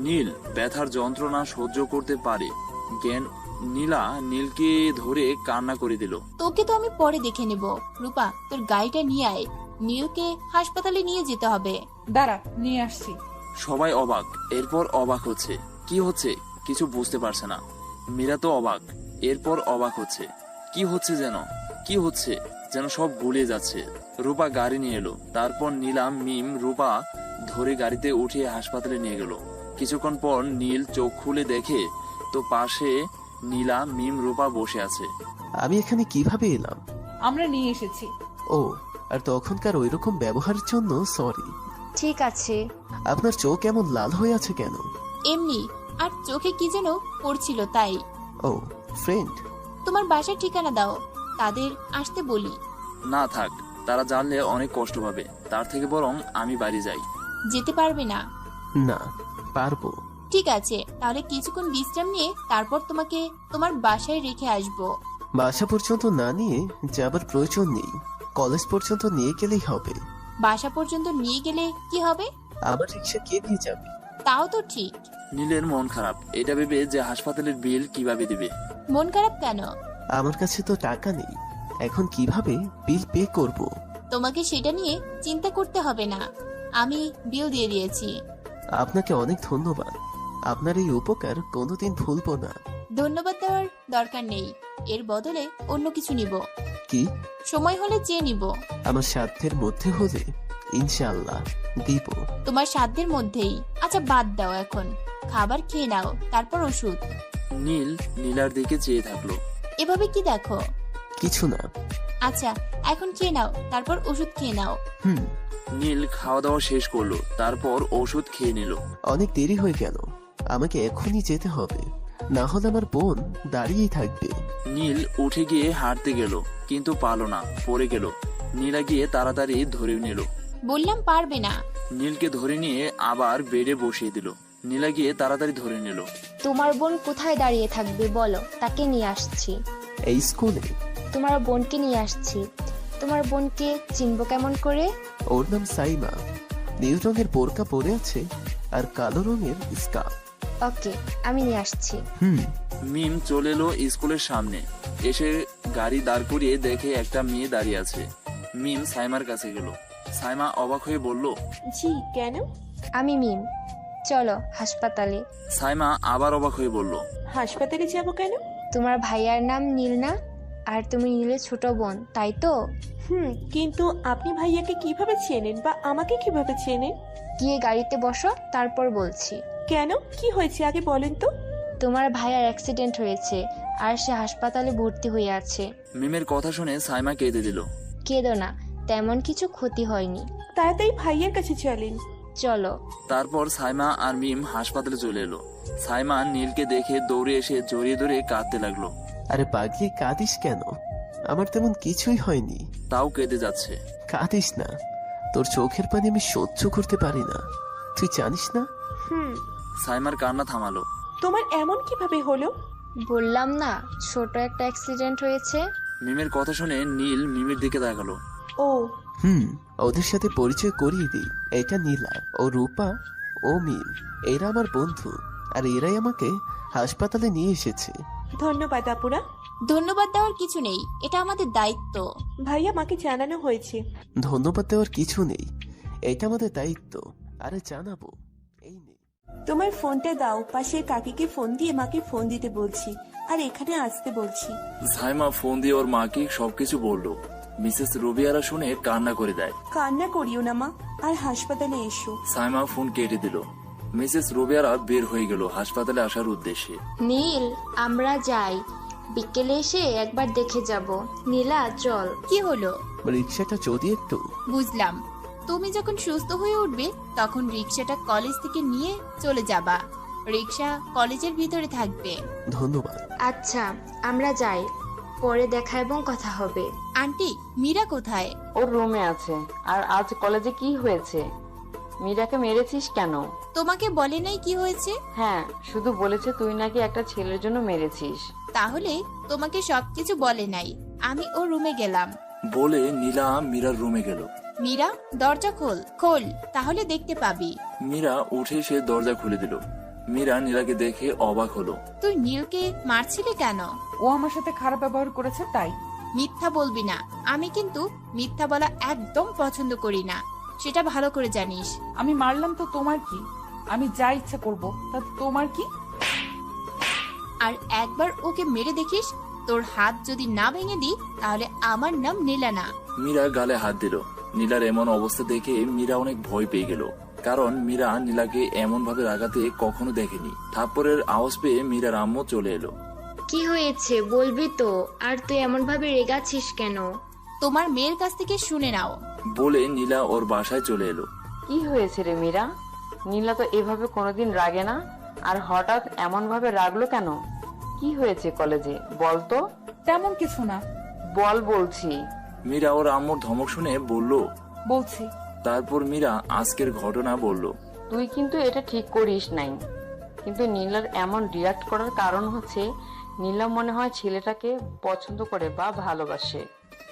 নীল ব্যথার যন্ত্রণা সহ্য করতে পারে। নীলা নীলকে ধরে কান্না করে দিল। তোকে তো আমি পরে দেখে নেব। রূপা, তোর গাড়িটা নিয়ে আয়, নীলকে হাসপাতালে নিয়ে যেতে হবে। দাঁড়া, নিয়ে আসছি। সবাই অবাক, এরপর অবাক হচ্ছে। কি হচ্ছে কিছু বুঝতে পারছে না। মীরা তো অবাক, এরপর অবাক হচ্ছে। কি হচ্ছে যেন সব গুলিয়ে যাচ্ছে। রূপা গাড়ি নিয়ে এলো। তারপর নীলা মিম রূপা ধরে গাড়িতে উঠিয়ে হাসপাতালে নিয়ে গেল। কিছুক্ষণ পর নীল চোখ খুলে দেখে তো পাশে নীলা মিম রূপা বসে আছে। আমি এখানে কিভাবে এলাম? আমরা নিয়ে এসেছি। ও, আর তখনকার ওইরকম ব্যবহারের জন্য সরি। ঠিক আছে। আপনার চোখ এমন লাল হয়ে আছে কেন? এমনি, আর চোখে কি যেন পড়ছিল তাই। ও, ফ্রেন্ড। তোমার বাসার ঠিকানা দাও, তাদের আসতে বলি। না থাক, তারা জানলে অনেক কষ্ট পাবে। তার থেকে বরং আমি বাড়ি যাই। যেতে পারবে না? না, পারবো। ঠিক আছে, তাহলে কিছুক্ষণ বিশ্রাম নিয়ে তারপর তোমাকে তোমার বাসায় রেখে আসবো। বাসা পর্যন্ত না নিয়ে যাবার প্রয়োজন নেই। কলেজ পর্যন্ত নিয়ে গেলেই হবে। বাসা পর্যন্ত নিয়ে গেলে কি হবে? আমার রিক্সা কে নিয়ে যাবে? তাও তো ঠিক। নীলের মন খারাপ, এটা ভেবে যে হাসপাতালের বিল কিভাবে দিবে। মন খারাপ কেন? আমার কাছে তো টাকা নেই। এখন কিভাবে বিল পে করব? তোমাকে সেটা নিয়ে চিন্তা করতে হবে না, আমি বিল দিয়ে দিয়েছি। আপনাকে অনেক ধন্যবাদ। আপনার এই উপকার কোনোদিন ভুলবো না। ধন্যবাদ দেওয়ার দরকার নেই, এর বদলে অন্য কিছু নিব। কি? সময় হলে চেয়ে নিব। আমার সাধ্যের মধ্যে হলে ইনশাআল্লাহ দিব। তোমার সাধ্যের মধ্যেই। আচ্ছা বাদ দাও, এখন খাবার খেয়ে নাও, তারপর ওষুধ। নীলার দিকে চেয়ে থাকলো। এভাবে কি দেখো? কিছু না। আচ্ছা এখন খেয়ে নাও, তারপর ওষুধ খেয়ে নাও। নীল খাওয়া দাওয়া শেষ করলো, তারপর ওষুধ খেয়ে নিল। অনেক দেরি হয়ে গেল, আমাকে এখনই যেতে হবে, না হলে আমার বোন দাঁড়িয়েই থাকবে। নীল উঠে গিয়ে হাঁটতে গেল, কিন্তু পারল না, পড়ে গেল। নীলা গিয়ে তাড়াতাড়ি ধরে নিল। বললাম পারবে না। নীলকে ধরে নিয়ে আবার বেডে বসিয়ে দিল। নীলা গিয়ে তাড়াতাড়ি ধরে নিল। তোমার বোন কোথায় দাঁড়িয়ে থাকবে বলো, তাকে নিয়ে আসছি। এই স্কুলে? তোমার বোনকে নিয়ে আসছি। তোমার বোনকে চিনবো কেমন করে? ওর নাম সাইমা। নীল রঙের বোরকা পরে আছে আর কালো রঙের স্কার্ফ। ওকে, আমি নিয়ে আসছি। মিম চলে এলো স্কুলের সামনে। এসে গাড়ি দাঁড় করিয়ে দেখে একটা মেয়ে দাঁড়িয়ে আছে। মিম সাইমার কাছে গেল। সাইমা অবাক হয়ে বলল, জি, কেন? আমি মিম, চলো হাসপাতালে। সাইমা আবার অবাক হয়ে বলল, হাসপাতালে যাব কেন? তোমার ভাইয়ার নাম নীল না? আর তুমি নীলের ছোট বোন, তাই তো? কিন্তু আপনি ভাইয়াকে কিভাবে চেনেন বা আমাকে কিভাবে চেনেন? গিয়ে গাড়িতে বসো, তারপর বলছি। কেন, কি হয়েছে আগে বলেন তো। তোমার ভাইয়ার অ্যাক্সিডেন্ট হয়েছে আর সে হাসপাতালে ভর্তি হয়ে আছে। মিমের কথা শুনে সাইমা কেঁদে দিল। কেঁদো না, তেমন কিছু ক্ষতি হয়নি। তাড়াতাড়ি ভাইয়ার কাছে চলেন। চলো। তারপর সাইমা আর মিম হাসপাতালে চলে এলো। সাইমা নীলকে দেখে দৌড়ে এসে জড়িয়ে ধরে কাঁদতে লাগলো। আরে পাগলি, কাঁদিস কেন? আমার তেমন কিছুই হয়নি। তাও কেঁদে যাচ্ছে। কাঁদিস না, তোর চোখের পানি আমি সহ্য করতে পারি না, তুই জানিস না? সাইমার কান্না থামালো। তোমার এমন কিভাবে হলো? বললাম না, ছোট একটা অ্যাক্সিডেন্ট হয়েছে। মিমের কথা শুনে নীল মিমের দিকে তাকালো। ও ওদের সাথে পরিচয় করিয়ে দিই। এটা নীলা, ও রূপা, ও মিম। এরা আমার বন্ধু, আর এরাই আমাকে হাসপাতালে নিয়ে এসেছে। ধন্যবাদ আপুরা। ধন্যবাদ দেওয়ার কিছু নেই, এটা আমাদের দায়িত্ব। ভাইয়া মাকে জানানো হয়েছে। ধন্যবাদ দেওয়ার কিছু নেই, এটা আমাদের দায়িত্ব। আরে জানাবো, এই নে। তোমার ফোনটা দাও, পাশের কাকিকে ফোন দিয়ে মাকে ফোন দিতে বলছি, আর এখানে আসতে বলছি। সাইমা ফোন দিয়ে ওর মাকে সবকিছু বললো। মিসেস রুবিয়ারা শুনে কান্না করে দেয়। কান্না করিও না মা, আর হাসপাতালে এসো। সাইমা ফোন কেটে দিল। মিসেস রুবিয়ারা বের হয়ে গেল হাসপাতালে আসার উদ্দেশ্যে। নীল, আমরা যাই, বিকেলে এসে একবার দেখে যাব। নীলা চল। কি হলো? রিক্সাটা যদি একটু। বুঝলাম, তুমি যখন সুস্থ হয়ে উঠবে তখন রিক্সাটা কলেজ থেকে নিয়ে চলে যাবা। রিক্সা কলেজের ভিতরে থাকবে। ধন্যবাদ। আচ্ছা, আমরা যাই, পরে দেখা এবং কথা হবে। আন্টি, মীরা কোথায়? ওর রুমে আছে। আর আজ কলেজে কি হয়েছে? মীরাকে মেরেছিস কেন? তোমাকে বলে নাই কি হয়েছে? হ্যাঁ, শুধু বলেছে তুই নাকি একটা ছেলের জন্য মেরেছিস। তাহলে তোমাকে সবকিছু বলে নাই। আমি ওর রুমে গেলাম। বলে নীলা মীরার রুমে গেল। মীরা, দরজা খোল খোল, তাহলে দেখতে পাবি। মীরা উঠে সে দরজা খুলে দিল। মীরা নীলাকে দেখে অবাক হলো। তুই নীলকে মারছিলি কেন? ও আমার সাথে খারাপ ব্যবহার করেছে তাই। মিথ্যা বলবি না, আমি কিন্তু মিথ্যা বলা একদম পছন্দ করি না, সেটা ভালো করে জানিস। আমি মারলাম তো তোমার কি? আমি যা ইচ্ছা করব, তাতে তোমার কি? আর একবার ওকে মেরে দেখিস, তোর হাত যদি না ভেঙে দিই তাহলে আমার নাম নীলা না। মীরা গালে হাত দিল। নীলার এমন অবস্থা দেখে মীরা অনেক ভয় পেয়ে গেল, কারণ মীরা নীলাকে এমন ভাবে রাগাতে কখনো দেখেনি। থাপ্পড়ের আওয়াজ পেয়ে মীরার আম্মু চলে এলো। কি হয়েছে বলবি তো? আর তুই এমন ভাবে রেগাছিস কেন? তোমার মেয়ের কাছ থেকে শুনে নাও। বলে নীলা ওর বাসায় চলে এলো। কি হয়েছে রে মীরা? নীলা তো এভাবে কোনোদিন রাগে না, আর হঠাৎ এমন ভাবে রাগলো কেন? কি হয়েছে কলেজে বল তো। তেমন কিছু না। বল বলছি। মীরা ওর আম্মুর ধমক শুনে বলল, বলছি। তারপর মীরা আজকের ঘটনা বলল। তুই কিন্তু এটা ঠিক করিস নাই। কিন্তু নীলার এমন রিয়াক্ট করার কারণ হচ্ছে নীলা মনে হয় ছেলেটাকে পছন্দ করে বা ভালোবাসে।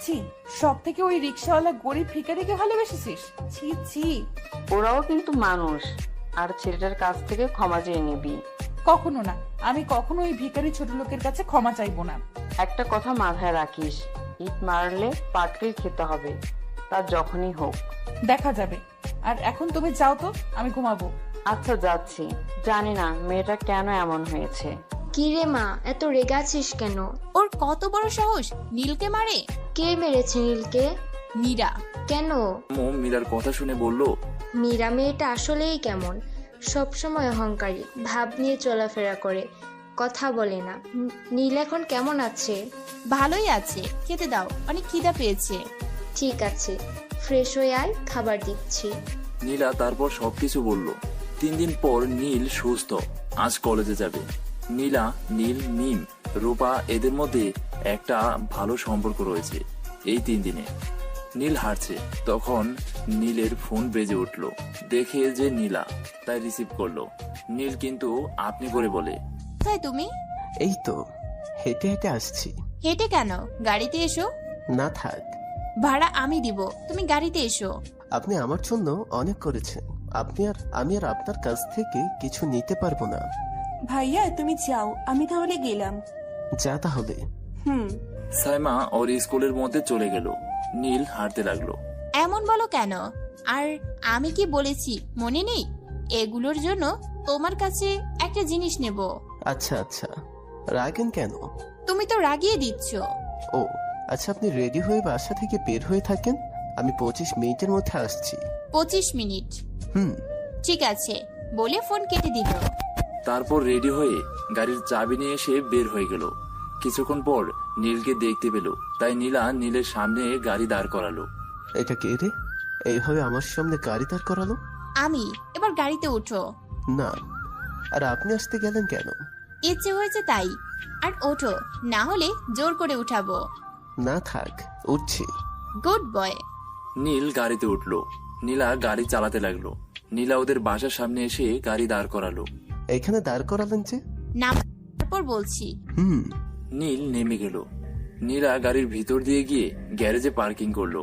ছি, সব থেকে ওই রিক্সাওয়ালা গরিব ভিখারিকে ভালোবেসেছিস? ছি ছি। ওরাও কিন্তু মানুষ, আর ছেলেটার কাছ থেকে ক্ষমা চেয়ে নিবি। কখনো না, আমি কখনো ওই ভিখারি ছোট লোকের কাছে ক্ষমা চাইবো না। একটা কথা মাথায় রাখিস, ইট মারলে পাটকেল খেতে হবে, তা যখনই হোক। দেখা যাবে। আর এখন তুমি যাও তো, আমি ঘুমাবো। আচ্ছা যাচ্ছি। জানি না মেয়েটা কেন এমন হয়েছে। কি রে মা, এত রেগাছিস কেন? ওর কত বড় সাহস, নীলকে মারে। কে মেরেছে নীলকে? মীরা। কেন? আম্মু মীরার কথা শুনে বলল, মীরা মেয়েটা আসলেই কেমন, সবসময় অহংকারী ভাব নিয়ে চলাফেরা করে, কথা বলে না। নীল এখন কেমন আছে? ভালোই আছে, খেতে দাও, অনেক খিদা পেয়েছে। ঠিক আছে, ফ্রেশ হয়ে আয়, খাবার দিচ্ছি। নীলা তারপর সবকিছু বলল। 3 দিন পর নীল সুস্থ, আজ কলেজে যাবে। নীলা, নীল, মিম, রূপা এদের মধ্যে একটা ভালো সম্পর্ক রয়েছে। এই 3 দিনে নীল হাঁটছে, তখন নীলের ফোন বেজে উঠল। দেখে যে নীলা, তাই রিসিভ করলো। নীল কিন্তু আপনি করে বলে, কোথায় তুমি? এই তো হেঁটে হেঁটে আসছি। হেঁটে কেন? গাড়িতে এসো। না থাক, ভাড়া আমি দিব, তুমি গাড়িতে এসো। আপনি আমার জন্য অনেক করেছেন, আমি আর আপনার কাছ থেকে কিছু নিতে পারবো না। ভাইয়া তুমি যাও, আমি তাহলে গেলাম। যা তাহলে। সাইমা ওর স্কুলের মধ্যে চলে গেল। নীল হাঁটতে লাগলো। এমন বলো কেন? আর আমি কি বলেছি মনে নেই? এগুলোর জন্য তোমার কাছে একটা জিনিস নেব। আচ্ছা আচ্ছা, রাগেন কেন? তুমি তো রাগিয়ে দিচ্ছ। ও আচ্ছা, আপনি রেডি হয়ে বাসা থেকে বের হয়ে থাকেন, আমি 25 মিনিটের মধ্যে আসছি। 25 মিনিট? ঠিক আছে, বলে ফোন কেটে দিল। তারপর রেডি হয়ে গাড়ির চাবি নিয়ে এসে বের হয়ে গেল। কিছুক্ষণ পর নীলকে দেখতে পেল, তাই নীলা নীলের সামনে গাড়ি দাঁড় করালো। এটা কে রে? এইভাবে আমার সামনে গাড়ি দাঁড় করালো? আমি। এবার গাড়িতে ওঠো। না। আর আপনি আসতে গেলেন কেন? ইচ্ছে হয়েছে তাই। আর ওঠো, না হলে জোর করে উঠাবো। না থাক, উঠছি। Good boy. নীল গাড়িতে উঠলো। নীলা গাড়ি চালাতে লাগলো। নীলা ওদের বাসার সামনে এসে গাড়ি দাঁড় করালো। এখানে দাঁড় করালেন যে? না, তারপর বলছি। নীল নেমে গেল। নীলা গাড়ির ভিতর দিয়ে গিয়ে গ্যারেজে পার্কিং করলো।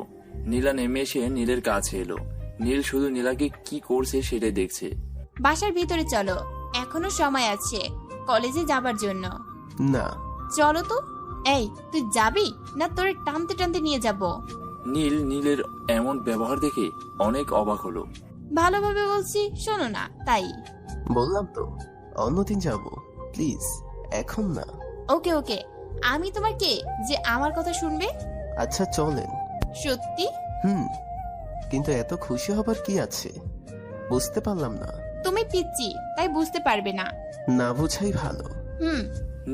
নীলা নেমে এসে নীলের কাছে এলো। নীল শুধু নীলাকে কি করছে সেটাই দেখছে। বাসার ভিতরে চলো, এখনো সময় আছে কলেজে যাবার জন্য। না। চলো তো। এই, তুই যাবি না তোরে টানতে টানতে নিয়ে যাব? নীলের এমন ব্যবহার দেখে অনেক অবাক হলো। ভালোভাবে বলছি, শোনো না তাই। বললাম তো অন্যদিন যাব, প্লিজ, এখন না। ওকে ওকে, আমি তোমার কে যে আমার কথা শুনবে? আচ্ছা চলেন। সত্যি? কিন্তু এত খুশি হবার কি আছে? বুঝতে পারলাম না। তুমি পিচ্ছি, তাই বুঝতে পারবে না। না বুঝাই ভালো।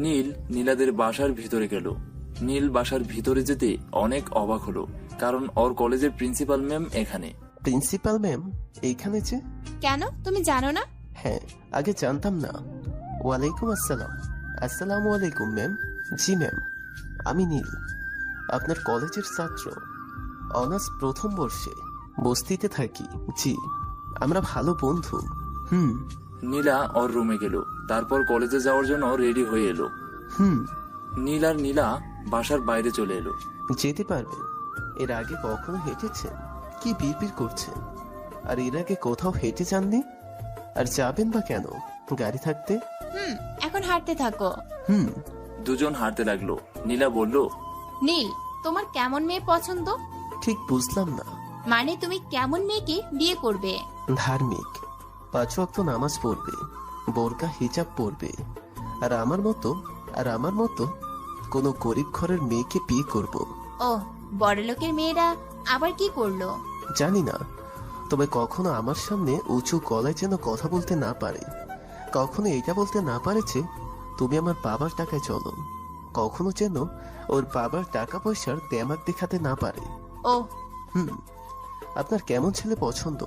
নীল নীলাদের বাসার ভিতরে গেল। নীল বাসার ভিতরে যেতে অনেক অবাক হলো, কারণ ওর কলেজের প্রিন্সিপাল ম্যাম এখানে। প্রিন্সিপাল ম্যাম এইখানে যে? কেন, তুমি জানো না? হ্যাঁ, আগে জানতাম না। ওয়ালাইকুম আসসালাম। আসসালামু আলাইকুম ম্যাম। জি ম্যাম, আমি নীল, আপনার কলেজের ছাত্র, অনার্স প্রথম বর্ষে, বস্তিতে থাকি। জি, আমরা ভালো বন্ধু। নীলা ওর রুমে গেল, তারপর কলেজে যাওয়ার জন্য রেডি হয়ে এলো। নীল আর নীলা বাসার বাইরে চলে এলো। যেতে পারবেন? এর আগে কখনো হেঁটেছেন? কি বিড়বিড় করছেন? আর এর আগে কোথাও হেঁটে যাননি? আর যাবেন বা কেন গাড়ি থাকতে? এখন হাঁটতে থাকো। দুজন হাঁটতে লাগলো। নীলা বলল, নীল, তোমার কেমন মেয়ে পছন্দ? ঠিক বুঝলাম না। মানে তুমি কেমন মেয়েকে বিয়ে করবে? ধার্মিক, 5 ওয়াক্ত নামাজ পড়বে, বোরকা হিজাব পরবে। আর আমার মতো কোনো গরিব ঘরের মেয়েকে বিয়ে করব। ও, বড়লোকের মেয়েরা আবার কি করলো? জানি না, তবে কখনো আমার সামনে উঁচু গলায় যেন কথা বলতে না পারে। কখনো এটা বলতে না পারে যে তুমি আমার বাবার টাকায় চলো। কখনো যেন ওর বাবার টাকা পয়সার দেমাক দেখাতে না পারে। ও, আপনার কেমন ছেলে পছন্দ?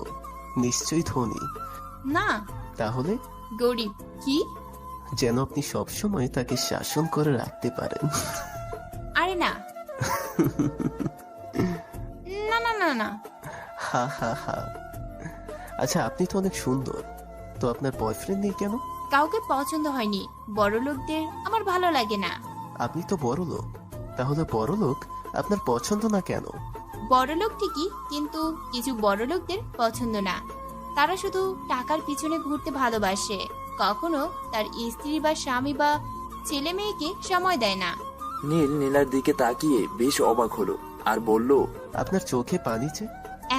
নিশ্চয়ই ধনী। না। তাহলে? গরিব। কি? যেন আপনি সবসময় তাকে শাসন করে রাখতে পারেন। আরে না। না না না না। হা হা হা। আচ্ছা, আপনি তো অনেক সুন্দর, তো আপনার বয়ফ্রেন্ড নেই কেন? কাউকে পছন্দ হয়নি, বড় লোকদের আমার ভালো লাগে না। আপনি তো বড় লোক, তাহলে বড় লোক আপনার পছন্দ না কেন? বড় লোক ঠিকই, কিন্তু কিছু বড় লোকদের পছন্দ না। তারা শুধু টাকার পিছনে ঘুরতে ভালোবাসে, কখনো তার স্ত্রী বা স্বামী বা ছেলে মেয়েকে সময় দেয় না। নীল নীলার দিকে তাকিয়ে বেশ অবাক হলো আর বলল, আপনার চোখে পানি যে?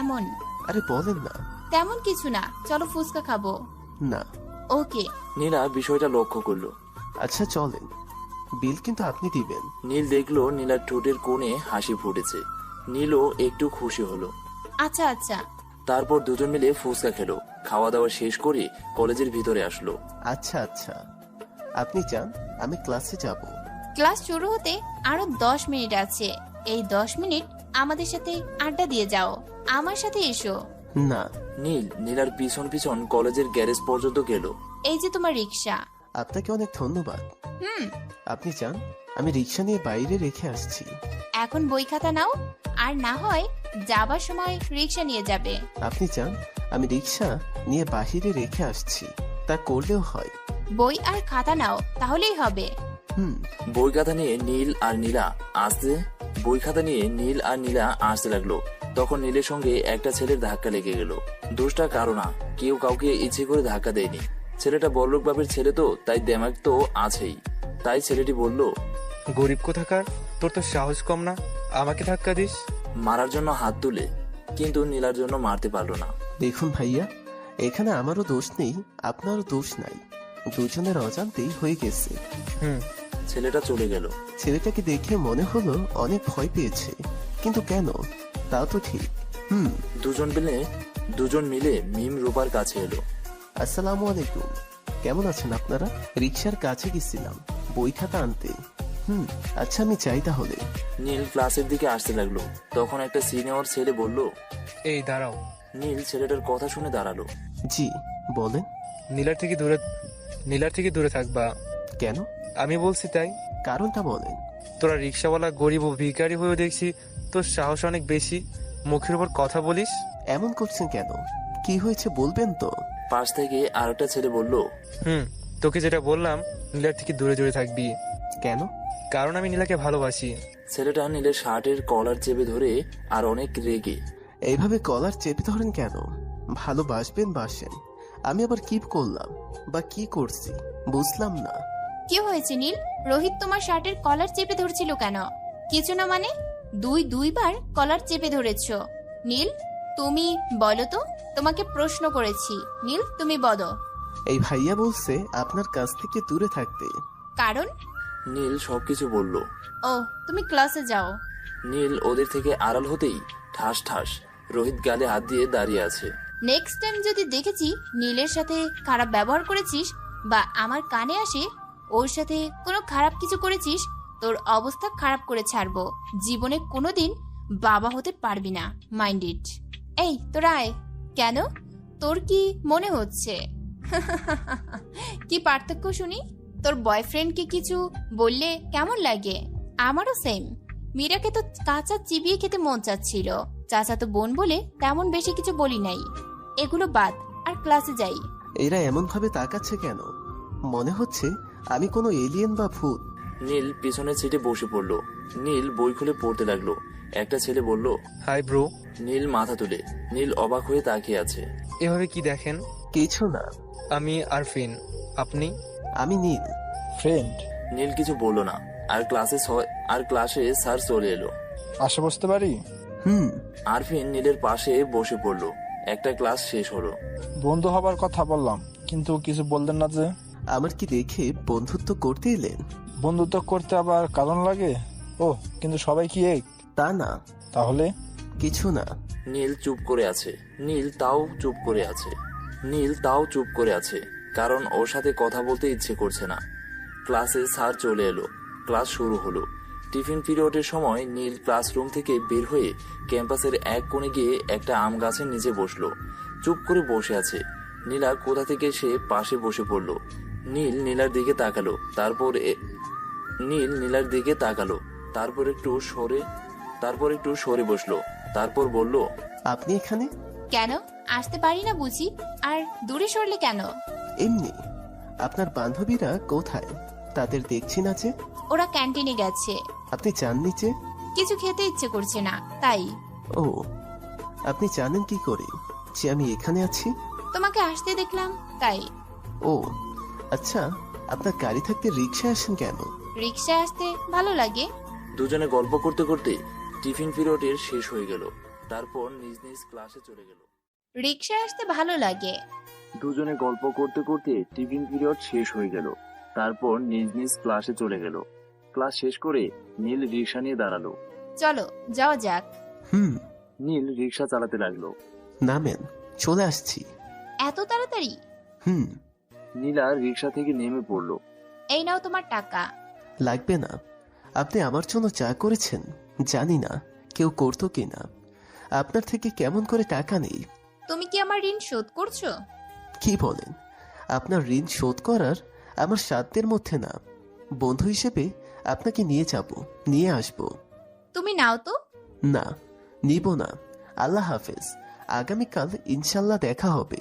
এমন? আরে বলেন না। তেমন কিছু না, চলো ফুচকা খাবো। না। ওকে। নীলা বিষয়টা লক্ষ্য করলো। আচ্ছা চলেন, বিল কিন্তু আপনি দিবেন। নীল দেখলো নীলার ঠোঁটের কোণে হাসি ফুটেছে। নীলও একটু খুশি হলো। আচ্ছা আচ্ছা। তারপর দুজন মিলে ফুচকা খেলো। খাওয়া দাওয়া শেষ করে কলেজের ভিতরে আসলো। আচ্ছা আচ্ছা, আপনি যান, আমি ক্লাসে যাব। ক্লাস শুরু হতে আরো 10 মিনিট আছে। এই 10 মিনিট আমাদের সাথে আড্ডা দিয়ে যাও। আমার সাথে এসো। না। নীল নীলার পিছন পিছন কলেজের গ্যারেজ পর্যন্ত গেল। এই যে তোমার রিক্সা। আপনাকে অনেক ধন্যবাদ। আপনি যান, আমি রিক্সা নিয়ে বাইরে রেখে আসছি। এখন বই খাতা নাও, আর না হয় যাবার সময় রিক্সা নিয়ে যাবে। আপনি যান, আমি রিক্সা নিয়ে বাহিরে রেখে আসছি। তা করলেও হয়। বই আর খাতা নাও, তাহলেই হবে। বই খাতা নিয়ে নীল আর নীলা আসতে লাগলো। তখন নীলের সঙ্গে একটা ছেলের ধাক্কা লেগে গেল। দোষটা কারো না, কেউ কাউকে ইচ্ছে করে ধাক্কা দেয়নি। ছেলেটা বড়লোক বাপের ছেলে তো, তাই দেমাগ তো আছেই। তাই ছেলেটি বলল, গরিব কোথাকার, তোর তো সাহস কম না, আমাকে ধাক্কা দিস। মারার জন্য হাত তুলে, কিন্তু নীলার জন্য মারতে পারলো না। দেখুন ভাইয়া, এখানে আমারও দোষ নেই, আপনারও দোষ নাই, দুজনের অজান্তেই হয়ে গেছে। ছেলেটা চলে গেল। ছেলেটাকে দেখে মনে হলো অনেক ভয় পেয়েছে, কিন্তু কেন তাও তো ঠিক। দুজন মিলে মিম রূপার কাছে এলো। আসসালামু আলাইকুম, কেমন আছেন আপনারা? রিক্সার কাছে গেছিলাম বই খাতা আনতে, আচ্ছা আমি চাই তাহলে। নীল ক্লাসের দিকে আসতে লাগলো। তখন একটা সিনিয়র ছেলে বলল, এই দাঁড়াও। নীল ছেলেটার কথা শুনে দাঁড়ালো। জি বলেন। নীলার থেকে দূরে থাকবা। কেন? আমি বলছি তাই। কারণটা বলেন। তোরা রিক্সাওয়ালা গরিব ও ভিখারি হয়েও দেখছি তোর সাহস অনেক বেশি, মুখের উপর কথা বলিস। এমন করছেন কেন? কি হয়েছে বলবেন তো? পাশ থেকে আর একটা ছেলে বলল, তোকে যেটা বললাম, নীলার থেকে দূরে দূরে থাকবি। কেন? কারণ আমি নীলাকে ভালোবাসি। ছেলেটা নীলের শার্টের কলার চেপে ধরে আর অনেক রেগে, এইভাবে কলার চেপে ধরেন কেন? ভালোবাসবেন বাসেন, আমি আবার কি করলাম বা কি করছি বুঝলাম না। কি হয়েছে নীল? রোহিত তোমার শার্টের কলার চেপে ধরছিল কেন? কিছু না মানে? দুইবার কলার চেপে ধরেছ। নীল তুমি বলো তো, তোমাকে প্রশ্ন করেছি। নীল তুমি বলো। এই ভাইয়া বলছে আপনার কাছ থেকে দূরে থাকতে। কারণ? নীল সবকিছু বলল। ও তুমি ক্লাসে যাও। নীল ওদের থেকে আড়াল হতেই ঠাস ঠাস রোহিত গালে হাত দিয়ে দাঁড়িয়ে আছে। নেক্সট টাইম যদি দেখেছি নীলের সাথে খারাপ ব্যবহার করেছিস বা আমার কানে আসে ওর সাথে কোনো খারাপ কিছু করেছিস, তোর অবস্থা খারাপ করে ছাড়বো। জীবনে কোনোদিন বাবা হতে পারবি না, মাইন্ড ইট। এই তোরা আয়। কেন? তোর কি মনে হচ্ছে? কি পার্থক্য শুনি? তোর বয়ফ্রেন্ডকে কিছু বললে কেমন লাগে? আমারও সেম। মীরাকে তো কাঁচা চিবিয়ে খেতে মন চাচ্ছিল। চাচা তো বোন বলে তেমন বেশি কিছু বলি নাই। এগুলো বাদ, আর ক্লাসে যাই। এরা এমন ভাবে তাকাচ্ছে কেন? মনে হচ্ছে আমি কোনো এলিয়েন বা ভূত। নীল পিছনের সিটে বসে পড়লো। নীল বই খুলে পড়তে লাগলো। একটা ছেলে বলল, হাই ব্রো। নীল মাথা তুলে। নীল অবাক হয়ে তাকিয়ে আছে। এভাবে কি দেখেন? কিছু না। আমি আরফিন। আপনি? আমি নীল। ফ্রেন্ড। নীল কিছু বলল না। আর ক্লাসে স্যার চলে এলো। পাশে বসতে পারি? আরফিন নীলের পাশে বসে পড়লো। একটা ক্লাস শেষ হলো। বন্ধু হবার কথা বললাম, কিন্তু কিছু বললেন না যে। আমার কি দেখে বন্ধুত্ব করতে এলেন? বন্ধুত্ব করতে আবার কারণ লাগে? ও কিন্তু সবাই কি এক? তা না। তাহলে? কিছু না। নীল চুপ করে আছে। নীল তাও চুপ করে আছে কারণ ওর সাথে কথা বলতে ইচ্ছে করছে না। ক্লাসে স্যার চলে এলো। ক্লাস শুরু হলো। টিফিন পিরিয়ডের সময় নীল ক্লাসরুম থেকে বের হয়ে ক্যাম্পাসের এক কোণে গিয়ে একটা আম গাছের নিচে বসলো। চুপ করে বসে আছে। নীলা কোথা থেকে সে পাশে বসে পড়লো। নীল নীলার দিকে তাকালো। তারপর একটু সরে বসলো। তারপর বলল, আপনি এখানে? কেন? আসতে পারি না বুঝি? আর দূরে সরলে কেন? এমনি। আপনার বান্ধবীরা কোথায়? তাদের দেখছি না যে। ওরা ক্যান্টিনে গেছে। আপনি চাননি যে? কিছু খেতে ইচ্ছে করছে না, তাই। ও, আপনি জানেন কি করে যে আমি এখানে আছি? তোমাকে আসতে দেখলাম, তাই। ও আচ্ছা, আপনার গাড়ি থাকতে রিক্সায় আসেন কেন? রিক্সায় আসতে ভালো লাগে। দুজনে গল্প করতে করতে টিফিন পিরিয়ডের শেষ হয়ে গেল। তারপর নিজ নিজ ক্লাসে চলে গেল। রিক্সায় আসতে ভালো লাগে। দুজনে গল্প করতে করতে টিফিন পিরিয়ড শেষ হয়ে গেল। তারপর নিজ নিজ ক্লাসে চলে গেল। ক্লাস শেষ করে নীল রিক্সা নিয়ে দাঁড়ালো। চলো যাওয়া যাক। নীল রিক্সা চালাতে লাগলো। নামেন, চলে আসছি। এত তাড়াতাড়ি? নীলা রিক্সা থেকে নেমে পড়লো। এই নাও তোমার টাকা। লাগবে না। আপনি আমার জন্য চা করেছেন, জানি না কেউ করতো কিনা। আপনার থেকে কেমন করে টাকা নেই? তুমি কি আমার ঋণ শোধ করছো? কি বলেন? আপনার ঋণ শোধ করার আমার সাধ্যের মধ্যে না। বন্ধু হিসেবে আপনাকে নিয়ে আসবো। তুমি নাও তো। না, নিব না। আল্লাহ হাফেজ, আগামীকাল ইনশাল্লাহ দেখা হবে।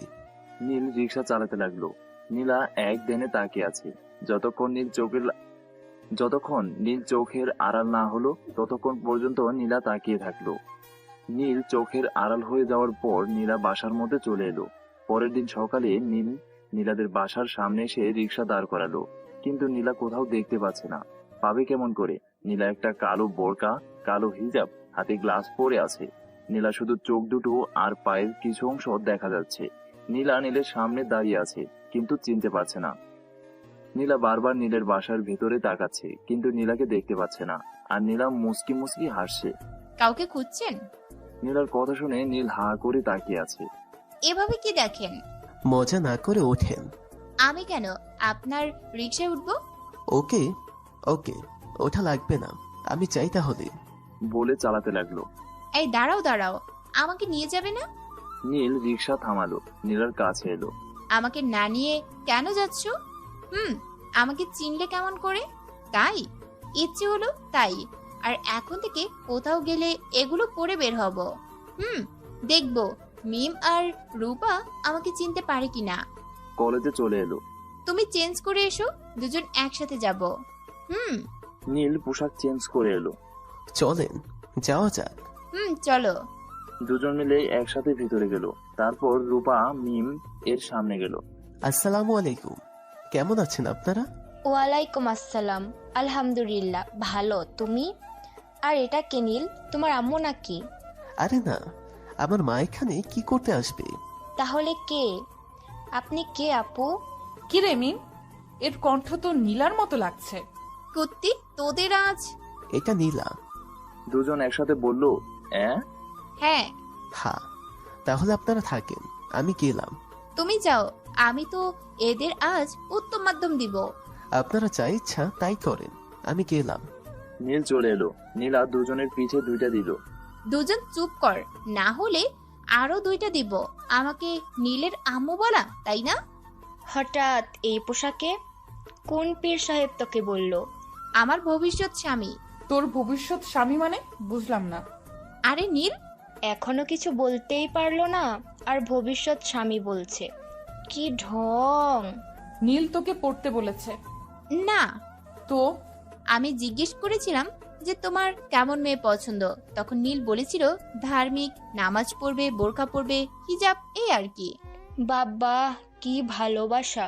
নীল রিক্সা চালাতে লাগলো। নীলা এক ধ্যানে তাকিয়ে আছে। যতক্ষণ নীল চোখের আড়াল না হলো ততক্ষণ পর্যন্ত নীলা তাকিয়ে থাকলো। নীল চোখের আড়াল হয়ে যাওয়ার পর নীলা বাসার মধ্যে চলে এলো। পরের দিন সকালে নীল নীলাদের বাসার সামনে এসে রিক্সা দাঁড় করালো। কিন্তু নীলা কোথাও দেখতে পাচ্ছে না। পাবে কেমন করে? নীলা একটা কালো বোরকা, কালো হিজাব, হাতে গ্লাস পরে আছে। নীলা শুধু চোখ দুটো আর পায়ের কিছু অংশ দেখা যাচ্ছে। নীলা নীলের সামনে দাঁড়িয়ে আছে কিন্তু চিনতে পারছে না। নীলা বারবার নীলের বাসার ভেতরে তাকাচ্ছে কিন্তু নীলাকে দেখতে পাচ্ছে না। আর নীলা মুস্কি মুস্কি হাসছে। কাউকে খুঁজছেন? নীলার কথা শুনে নীল হা করে তাকিয়ে আছে। এভাবে কি দেখেন? মজা না করে ওঠেন। আমি কেন আপনার রিক্সায় উঠবো? ওকে ওকে, ওটা লাগবে না, আমি চাই তাহলে। বলে চালাতে লাগলো। এই দাঁড়াও দাঁড়াও, আমাকে নিয়ে যাবে না? নীল রিক্সা থামালো, নীলার কাছে এলো। আমাকে না নিয়ে কেন যাচ্ছ? আমাকে চিনলে কেমন করে? তাই ইচ্ছে হলো তাই। আর এখন থেকে কোথাও গেলে এগুলো পরে বের হব। দেখবো মিম আর রূপা আমাকে চিনতে পারে কিনা। কলেজে চলে এলো। তুমি চেঞ্জ করে এসো, দুজন একসাথে যাব। নীল পোশাক চেঞ্জ করে এলো। চলেন যাওয়া যাক। চলো। দুজন মিলে একসাথে ভিতরে গেল। তারপর রূপা মিম এর সামনে গেল। আসসালামু আলাইকুম, কেমন আছেন আপনারা? ওয়ালাইকুম আসসালাম, আলহামদুলিল্লাহ ভালো, তুমি? আর এটা কে নীল, তোমার আম্মু নাকি? আরে না, আমার মা এখানে কি করতে আসবে? তাহলে কে আপনি? কে আপু? কি রে মিম, এর কণ্ঠ তো নীলার মতো লাগছে। কুত্তি, তোদের আজ। এটা নীলা। দুজন একসাথে বলল, হ্যাঁ। হ্যাঁ, তাহলে আপনারা থাকেন, আমি গেলাম। তুমি যাও, আমি তো এদের আজ উত্তম মাধ্যম দিব। আপনারা যা ইচ্ছা তাই করেন, আমি গেলাম। নীল চলে এলো। নীলা দুজনের পিঠে 2টা দিল। দুজন চুপ কর, না হলে আরো 2টা দিব। আমাকে নীলের আম্মু বলা, তাই না? হঠাৎ এই পোশাকে? কোন পীর সাহেব তোকে বলল? আমার ভবিষ্যৎ স্বামী। তোর ভবিষ্যৎ স্বামী মানে? বুঝলাম না। আরে নীল এখনো কিছু বলতেই পারলো না, আর ভবিষ্যৎ স্বামী বলছে। কি ঢং! নীল তোকে পড়তে বলেছে? না, তো আমি জিজ্ঞেস করেছিলাম যে তোমার কেমন মেয়ে পছন্দ। তখন নীল বলেছিল ধার্মিক, নামাজ পড়বে, বোরকা পড়বে, হিজাব, এই আর কি। বাবা, কি ভালোবাসা!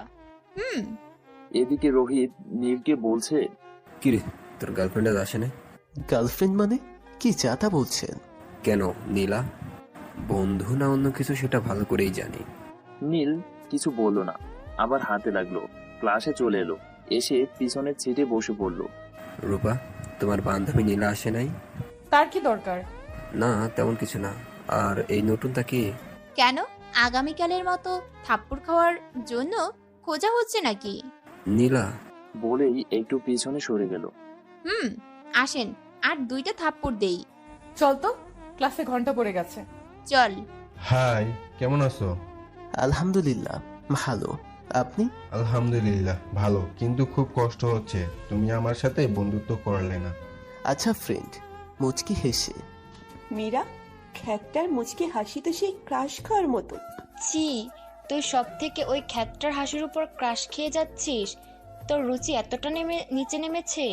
এদিকে রোহিত নীলকে বলছে, কিরে, তোর গার্লফ্রেন্ড আজ আসে না? গার্লফ্রেন্ড মানে কি যাতা বলছেন? কেন নীলা, বন্ধু না অন্য কিছু সেটা ভালো করেই জানি। নীল কিছু বলল না, আবার হাঁটতে লাগলো। ক্লাসে চলে এলো, এসে পিছনের সিটে বসে পড়ল। রূপা, তোমার বান্ধবী নীলা আসে নাই? তার কি দরকার? না, তেমন কিছু না। আর এই নতুনটা কি? কেন, আগামীকালের মতো থাপ্পড় খাওয়ার জন্য খোঁজা হচ্ছে নাকি? নীলা বলেই একটু পিছনে সরে গেল। আসেন, আর 2টা থাপ্পড় দেই। চল তো, ক্লাসে ঘন্টা পড়ে গেছে। চল। হাই, কেমন আছো? আলহামদুলিল্লাহ ভালো, আপনি? আলহামদুলিল্লাহ ভালো, কিন্তু খুব কষ্ট হচ্ছে, তুমি আমার সাথে বন্ধুত্ব করলে না। আচ্ছা ফ্রেন্ড, মুচকি হেসে। মীরা, খ্যাটটার মুচকি হাসি তো সেই ক্রাশ খাওয়ার মতো। ছি, তুই সব থেকে ওই খ্যাটটার হাসির উপর ক্রাশ খেয়ে যাচ্ছিস? তোর রুচি এতটা নিচে নেমেছে?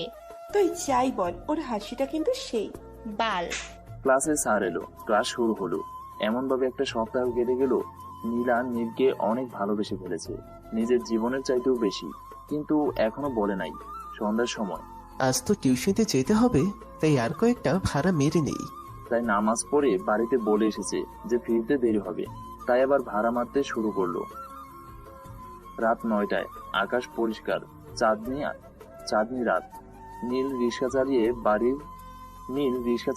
তুই যাই বল, ওর হাসিটা কিন্তু সেই। বাল। ক্লাসে স্যার এলো, ক্লাস শুরু হলো। এমন ভাবে একটা সপ্তাহ কেটে গেল। নীলা নীলকে অনেক ভালোবেসে ফেলেছে, নিজের জীবনের চাইতেও বেশি। কিন্তু এখনো বলে নাই। সন্ধ্যার সময় আজ তো টিউশনিতে যেতে হবে, তাই আর কয়েকটা ভাড়া মেরে নেই। তাই নামাজ পড়ে বাড়িতে বলে এসেছে যে ফিরতে দেরি হবে, তাই আবার ভাড়া মারতে শুরু করলো। রাত 9টায়, আকাশ পরিষ্কার, চাঁদনি রাত। নীল রিক্সা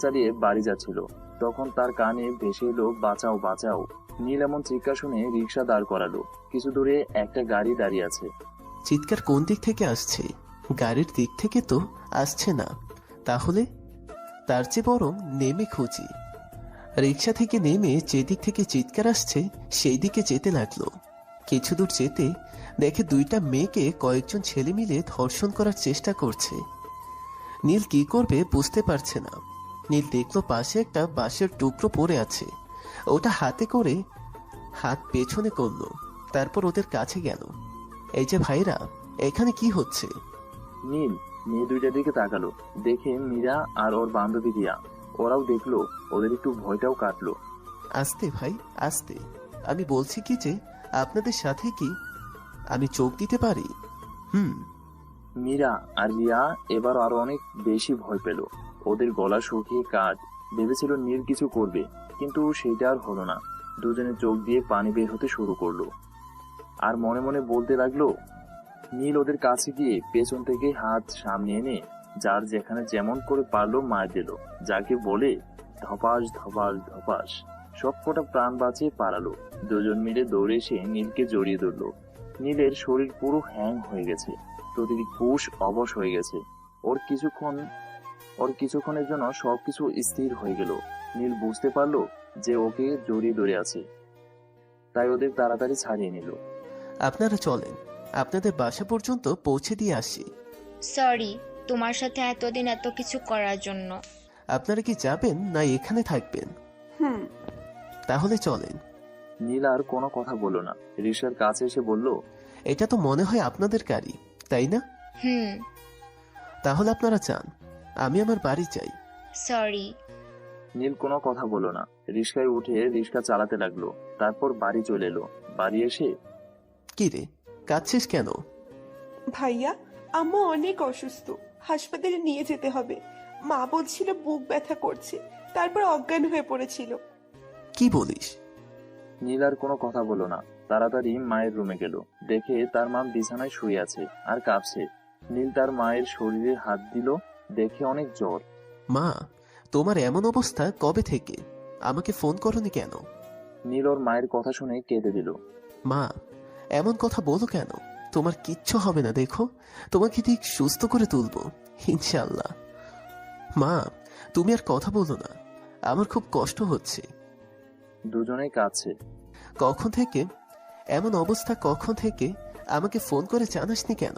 চালিয়ে বাড়ি যাচ্ছিল। তখন তার কানে ভেসে এলো বাঁচাও বাঁচাও। নীল এমন চিৎকার শুনে রিক্সা দাঁড় করালো। কিছু দূরে একটা গাড়ি দাঁড়িয়ে আছে। চিৎকার কোন দিক থেকে আসছে? গাড়ির দিক থেকে তো আসছে না, তাহলে তার চেয়ে বরং নেমে খুঁজি। রিক্সা থেকে নেমে যেদিক থেকে চিৎকার আসছে সেই দিকে যেতে লাগলো। কিছু দূর যেতে দেখে 2টা মেয়েকে কয়েকজন ছেলে মিলে ধর্ষণ করার চেষ্টা করছে। নীল কি করবে বুঝতে পারছে না। নীল দেখলো পাশে একটা বাঁশের টুকরো পড়ে আছে, ওটা হাতে করে হাত পেছনে করলো। তারপর ওদের কাছে গেল। এই যে ভাইরা, এখানে কি হচ্ছে? নীল মেয়ে 2টার দিকে তাকালো, দেখে মীরা আর ওর বান্ধবী রিয়া। ওরাও দেখলো, ওদের একটু ভয়টাও কাটলো। আস্তে ভাই আস্তে, আমি বলছি কি যে আপনাদের সাথে কি আমি চোখ দিতে পারি? মীরা আর রিয়া এবার আরো অনেক বেশি ভয় পেল। ওদের গলা শুকিয়ে কাঠ। ভেবেছিল নীল কিছু করবে, কিন্তু সেটা আর হলো না। দুজনে চোখ দিয়ে পানি বের হতে শুরু করলো। আর মনে মনে বলতে লাগলো, নীল ওদের কাছে গিয়ে পেছন থেকে হাত সামনে এনে যার যেখানে যেমন করে পারলো মার দিল, যাকে বলে ধপাস ধপাস ধপাস। সবকটা প্রাণ বাঁচিয়ে পালালো। দুজন মিলে দৌড়ে এসে নীলকে জড়িয়ে ধরলো। নীলের শরীর পুরো হ্যাং হয়ে গেছে, প্রতিটি কোষ অবশ হয়ে গেছে। ওর কিছুক্ষণের জন্য সবকিছু স্থির হয়ে গেল। নীল বুঝতে পারলো যে ওকে জড়িয়ে ধরে আছে, তাই ওদের তাড়াতাড়ি ছাড়িয়ে নিল। আপনারা চলেন, আপনাদের বাসা পর্যন্ত পৌঁছে দিয়ে আসি। সরি তোমার সাথে এতদিন এত কিছু করার জন্য। আপনারা কি যাবেন না এখানে থাকবেন? হুম। তাহলে চলেন। নীল আর কোনো কথা বলল না। রিক্সার কাছে এসে বলল, এটা তো মনে হয় আপনাদের গাড়ি, তাই না? হুম। তাহলে আপনারা যান, আমি আমার বাড়ি যাই। সরি। নীল কোনো কথা বলল না। রিক্সায় উঠে রিক্সা চালাতে লাগলো। তারপর বাড়ি চলে এলো। বাড়ি এসে, কি রে, কাঁদছিস কেন? ভাইয়া, আম্মু অনেক অসুস্থ, হাসপাতালে নিয়ে যেতে হবে। মা বলছিল বুক ব্যথা করছে, তারপর অজ্ঞান হয়ে পড়েছিল। কি বলিস? নীল আর কোনো কথা বলল না। তাড়াতাড়ি মায়ের রুমে গেল। দেখে তার মা বিছানায় শুয়ে আছে আর কাঁপছে। নীল তার মায়ের শরীরে হাত দিল। দেখে অনেক জ্বর। মা, তোমার এমন অবস্থা কবে থেকে? আমাকে ফোন করনি কেন? নীল ওর মায়ের কথা শুনে কেঁদে দিল। মা, এমন কথা বলো কেন? তোমার কিচ্ছু হবে না, দেখো তোমাকে ঠিক সুস্থ করে তুলবো ইনশাল্লাহ। মা, তুমি আর কথা বলো না, আমার খুব কষ্ট হচ্ছে। দুজনেই কাঁদছে। কখন থেকে এমন অবস্থা, কখন থেকে আমাকে ফোন করে জানাসনি কেন?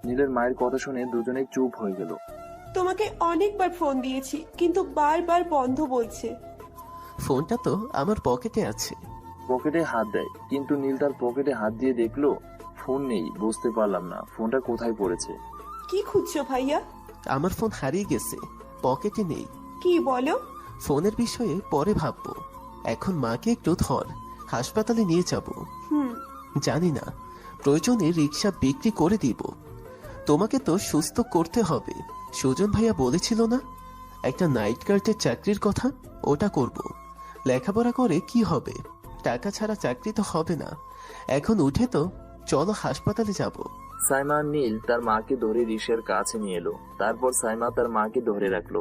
নীলের মায়ের কথা শুনে দুজনেই চুপ হয়ে গেল। তোমাকে অনেকবার ফোন দিয়েছি, কিন্তু বারবার বন্ধ বলছে। ফোনটা তো আমার পকেটে আছে। পকেটে হাত দেয়, কিন্তু নীল তার পকেটে হাত দিয়ে দেখলো ফোন নেই। বুঝতে পারলাম না ফোনটা কোথায় পড়েছে। কি খুঁজছো ভাইয়া? আমার ফোন হারিয়ে গেছে, পকেটে নেই। কি বলো? ফোনের বিষয়ে পরে ভাববো, এখন মাকে একটু ধর, হাসপাতালে নিয়ে যাব। হুম। জানি না, প্রয়োজনে রিক্সা বিক্রি করে দিব। তোমাকে তো সুস্থ করতে হবে। সুজন ভাইয়া বলেছিল না একটা নাইট গার্ডের চাকরির কথা? ওটা করব। লেখাপড়া করে কি হবে? টাকা ছাড়া চাকরি তো হবে না। এখন উঠে তো চলো হাসপাতালে যাব। সাইমা আর নীল তার মাকে ধরে রিক্সার কাছে নিয়ে এলো। তারপর সাইমা তার মাকে ধরে রাখলো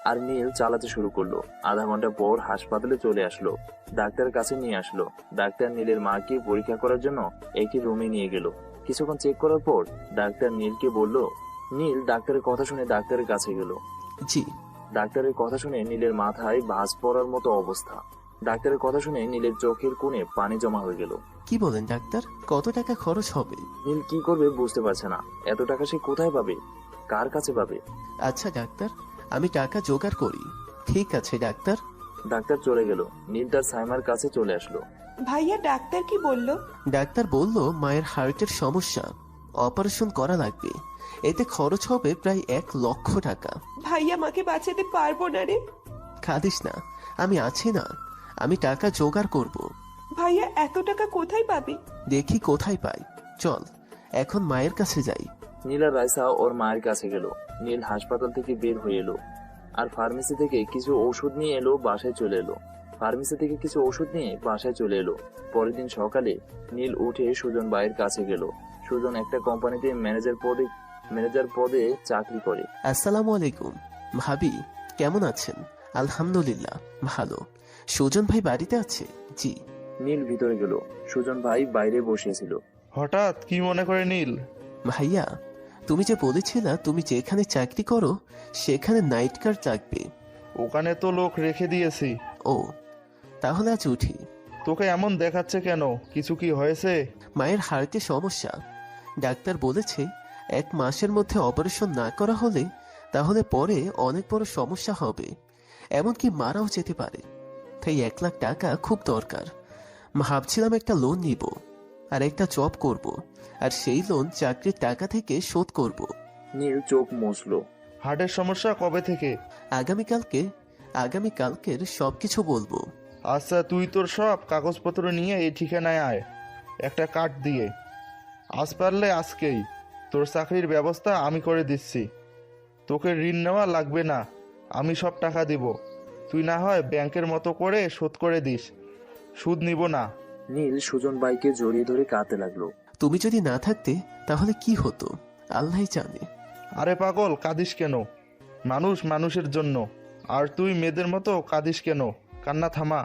আর নীল চালাতে শুরু করলো। আধা ঘন্টা পর হাসপাতালে চলে আসলো। ডাক্তারের কাছে নিয়ে আসলো। ডাক্তার নীলের মাকে পরীক্ষা করার জন্য একটি রুমে নিয়ে গেল। কিছুক্ষণ চেক করার পর ডাক্তার নীলকে বলল। নীল ডাক্তারের কথা শুনে ডাক্তারের কাছে গেল। জি। ডাক্তারের কথা শুনে নীলের মাথায় ভাঁজ পড়ার মতো অবস্থা। ডাক্তারের কথা শুনে নীলের চোখের কোণে পানি জমা হয়ে গেল। কি বলেন ডাক্তার, কত টাকা খরচ হবে? নীল কি করবে বুঝতে পারছে না। এত টাকা সে কোথায় পাবে, কার কাছে পাবে? আচ্ছা ডাক্তার, আমি টাকা জোগাড় করি। ঠিক আছে ডাক্তার। ডাক্তার চলে গেল। নীল তার সাইমার কাছে চলে আসলো। ভাইয়া, ডাক্তার কি বললো? ডাক্তার বলল মায়ের হার্টের সমস্যা, অপারেশন করা লাগবে। এতে খরচ হবে প্রায় 1 লক্ষ টাকা। ভাইয়া, মাকে বাঁচাতে পারবো না রে। কাঁদিস না, আমি আছি না, আমি টাকা জোগাড় করব। ভাইয়া, এত টাকা কোথায় পাবি? দেখি কোথায় পাই, চল এখন মায়ের কাছে যাই। নীল আর রাইসা ওর মায়ের কাছে গেল। নীল হাসপাতাল থেকে বের হয়ে এলো আর ফার্মেসি থেকে কিছু ওষুধ নিয়ে এলো, বাসায় চলে এলো। ফার্মেসি থেকে কিছু ওষুধ নিয়ে বাসায় চলে এলো। পরের দিন সকালে নীল উঠে সুজন ভাইয়ের কাছে গেল। সুজন একটা কোম্পানিতে ম্যানেজার পদে চাকরি করে। আসসালামু আলাইকুম ভাবি, কেমন আছেন? আলহামদুলিল্লাহ ভালো। সুজন ভাই বাড়িতে আছে? জি। নীল ভিতরে গেল। সুজন ভাই বাইরে বসেছিল। হঠাৎ কি মনে করে নীল? ভাইয়া, তুমি যে বলেছিলা তুমি যেখানে চাকরি করো সেখানে নাইট গার্ড লাগবে। ওখানে তো লোক রেখে দিয়েছি। ও, তাহলে আজ উঠি। তোকে এমন দেখাচ্ছে কেন? কিছু কি হয়েছে? মায়ের হার্টে সমস্যা। ডাক্তার বলেছে 1 মাসের মধ্যে অপারেশন না করা হলে তাহলে পরে অনেক বড় সমস্যা হবে, এমনকি মারাও যেতে পারে। তাই 1 লাখ টাকা খুব দরকার। ভাবছিলাম একটা লোন নিব আর একটা জব করব, আর সেই লোন চাকরির টাকা থেকে শোধ করব। নীল চোখ মুছল। হার্টের সমস্যা কবে থেকে? আগামীকালকের সবকিছু বলবো। আচ্ছা, তুই তোর সব কাগজপত্র নিয়ে এই ঠিকানায় আয়, একটা কার্ড দিয়ে। আজ পারলে আজকেই তোর চাকরির ব্যবস্থা আমি করে দিচ্ছি। তোকে ঋণ নেওয়া লাগবে না, আমি সব টাকা দিব। তুই না হয় ব্যাংকের মতো করে শোধ করে দিস, সুদ নিব না। নীল সুজন ভাইকে জড়িয়ে ধরে কাঁদতে লাগলো। তুমি যদি না থাকতে তাহলে কি হতো আল্লাহই জানে। আরে পাগল, কাঁদিস কেন? মানুষ মানুষের জন্য, আর তুই মেয়েদের মতো কাঁদিস কেন? কান্না থামা।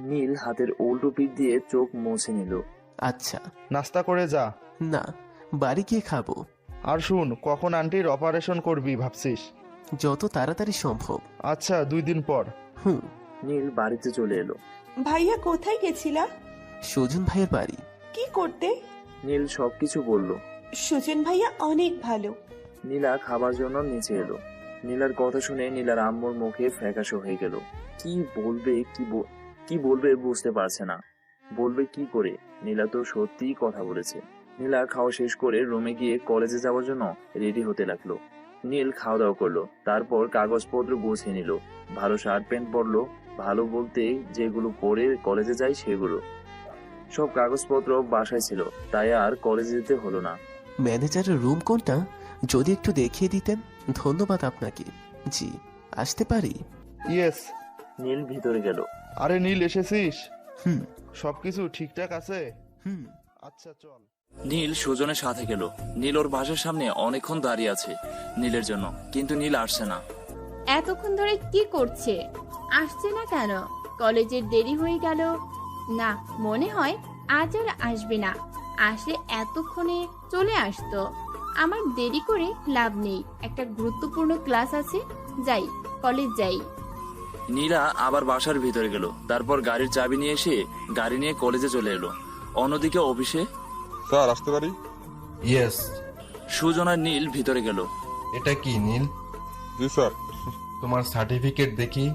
নীল হাতের উল্টো পিঠ দিয়ে চোখ মুছে নিল। আচ্ছা। নাস্তা করে যা। না, বাড়ি গিয়ে খাবো। আর শুন, কখন আন্টির অপারেশন করবি ভাবছিস? যত তাড়াতাড়ি সম্ভব। আচ্ছা, 2 দিন পর। নীল বাড়িতে চলে এলো। ভাইয়া কোথায় গেছিলা? সুজন ভাইয়ের বাড়ি। কি করতে? নীল সবকিছু বলল। সুজন ভাইয়া অনেক ভালো। নীলা খাবার জন্য নিচে এলো। নীলার কথা শুনে নীলার আম্মুর মুখে ফ্যাকাশে হয়ে গেল। কি বলবে বুঝতে পারছে না। বলবে কি করে? নীলা তো সত্যিই কথা বলেছে। নীলা খাওয়া শেষ করে রুমে গিয়ে কলেজে যাওয়ার জন্য রেডি হতে লাগলো। নীল খাওয়া দাওয়া করলো, তারপর কাগজপত্র গুছিয়ে নিল। ভালো শার্ট প্যান্ট পরলো, ভালো বলতে যেগুলো পরে কলেজে যায় সেগুলো। সব কাগজপত্র বাসায় ছিল, তাই আর কলেজে যেতে হলো না। ম্যানেজারের রুম কোনটা যদি একটু দেখিয়ে দিতেন? ধন্যবাদ আপনাকে। জি, আসতে পারি? ইয়েস। নীল ভিতরে গেল। আরে নীল, এসেছিস? সবকিছু ঠিকঠাক আছে? আচ্ছা চল। নীল সুজনের সাথে গেল। নীল ওর বাসার সামনে অনেকক্ষণ দাঁড়িয়ে আছে নীলের জন্য, কিন্তু নীল আসছে না। এতক্ষণ ধরে কি করছে? আসছে না কেন? কলেজের দেরি হয়ে গেল না, মনে হয় আজ আর আসবে না। আসলে এতক্ষণে চলে আসতো। আমার দেরি করে লাভ নেই, একটা গুরুত্বপূর্ণ ক্লাস আছে, যাই, কলেজ যাই। নীলা আবার বাসার ভিতরে গেল, তারপর গাড়ির চাবি নিয়ে এসে গাড়ি নিয়ে কলেজে চলে এলো। অন্যদিকে অফিসে। স্যার, আসতে পারি? ইয়েস। সুজন আর নীল ভিতরে গেল। এটা কি নীল? জি স্যার। তোমার সার্টিফিকেট দেখি।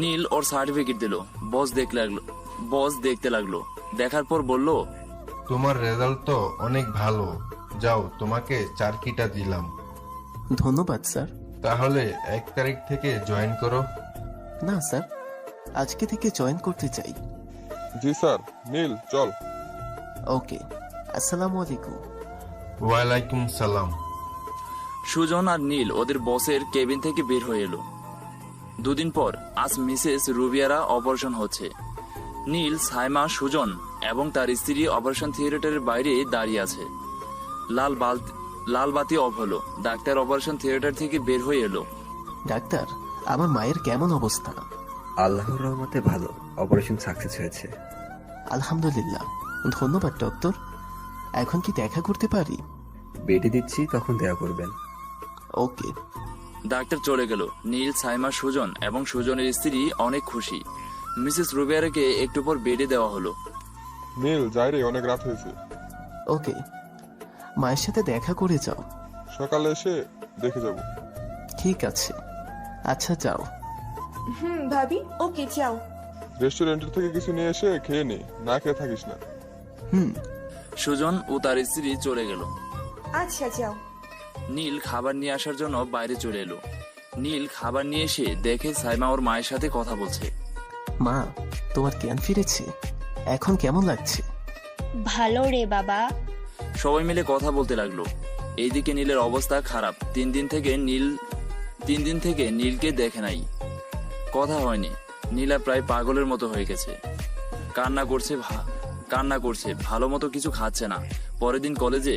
নীল ওর সার্টিফিকেট দিল। বস দেখতে লাগলো। দেখার পর বলল, তোমার রেজাল্ট তো অনেক ভালো। যাও, তোমাকে চারকিটা দিলাম। ধন্যবাদ স্যার। তাহলে 1 তারিখ থেকে জয়েন করো। না স্যার, আজকে থেকে জয়েন করতে চাই। জি স্যার। নীল, চল। ওকে, আসসালামু আলাইকুম। ওয়ালাইকুম সালাম। সুজন আর নীল ওদের বসের কেবিন থেকে বের হয়ে এলো। 2 দিন পর আজ মিসেস রুবিয়ারা অপারেশন হচ্ছে। নীল, সাইমা, সুজন এবং তার স্ত্রী অপারেশন থিয়েটারের বাইরে দাঁড়িয়ে আছে। লাল বাতি অফ হলো। ডাক্তার অপারেশন থিয়েটার থেকে বের হয়ে এলো। ডাক্তার, আমার মায়ের কেমন অবস্থা? আল্লাহর রহমতে ভালো, অপারেশন সাকসেস হয়েছে। আলহামদুলিল্লাহ। ধন্যবাদ ডক্টর। এখন কি দেখা করতে পারি? বেডে দিচ্ছি, তখন দেখা করবেন। ওকে। ডাক্তার চলে গেল। নীল, সাইমা, সুজন এবং সুজনের স্ত্রী অনেক খুশি। মিসেস রুবিয়ারাকে একটু পর বেডে দেওয়া হলো। নীল, যাই রে, অনেক রাত হয়েছে। ওকে, মায়ের সাথে দেখা করে যাও। সকালে এসে দেখে যাব। ঠিক আছে, আচ্ছা যাও। ভাবি, ওকে যাও। রেস্টুরেন্টের থেকে কিছু নিয়ে এসে খেয়ে নে, না খেয়ে থাকিস না। সুজন ও তার স্ত্রী চলে গেল। আচ্ছা যাও। নীল খাবার নিয়ে আসার জন্য বাইরে চলে এলো। নীল খাবার নিয়ে এসে দেখে সাইমা ওর মায়ের সাথে কথা বলছে। মা, তোমার জ্ঞান ফিরেছে? এখন কেমন লাগছে? ভালো রে বাবা। সবাই মিলে কথা বলতে লাগলো। এইদিকে নীলের অবস্থা খারাপ। 3 দিন থেকে নীলকে দেখে নাই, কথা হয়নি। নীলা প্রায় পাগলের মতো হয়ে গেছে। কান্না করছে, ভালো মতো কিছু খাচ্ছে না। পরের দিন কলেজে।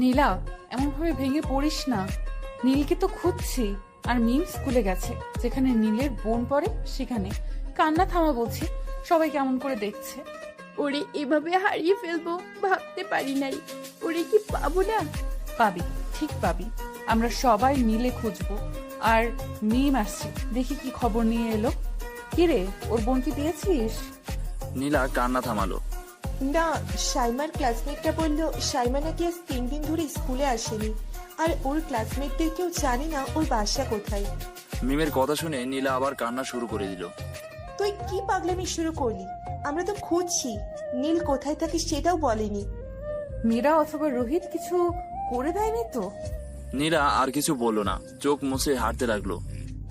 নীলা, এমন ভাবে ভেঙে পড়িস না। নীলকে তো খুঁজছি, আর মিম স্কুলে গেছে, যেখানে নীলের বোন পড়ে সেখানে। কান্না থামা বলছি, সবাই কেমন করে দেখছে। ওরে এভাবে হারিয়ে ফেলবো ভাবতে পারি নাই। ওরে কি পাবো না? পাবি, ঠিক পাবি। আমরা সবাই মিলে খুঁজবো। আর মিম আসছে, দেখি কি খবর নিয়ে এলো। কিরে, ওর বোন কি পেয়েছিস? নীলা কান্না থামালো। না, সাইমার ক্লাসমেটটা বললো সাইমা নাকি আজ 3 দিন ধরে স্কুলে আসেনি, আর ওর ক্লাসমেটদের কেউ জানে না ওর বাসা কোথায়। মিমের কথা শুনে নীলা আবার কান্না শুরু করে দিল। তুই কি পাগলামি শুরু করলি? আমরা তো খুঁজছি, নীল কোথায় থাকে সেটাও বলেনি। মীরা অথবা রোহিত কিছু করে দেয়নি তো? নীলা আর কিছু বলল না, চোখ মুছে হাঁটতে লাগলো।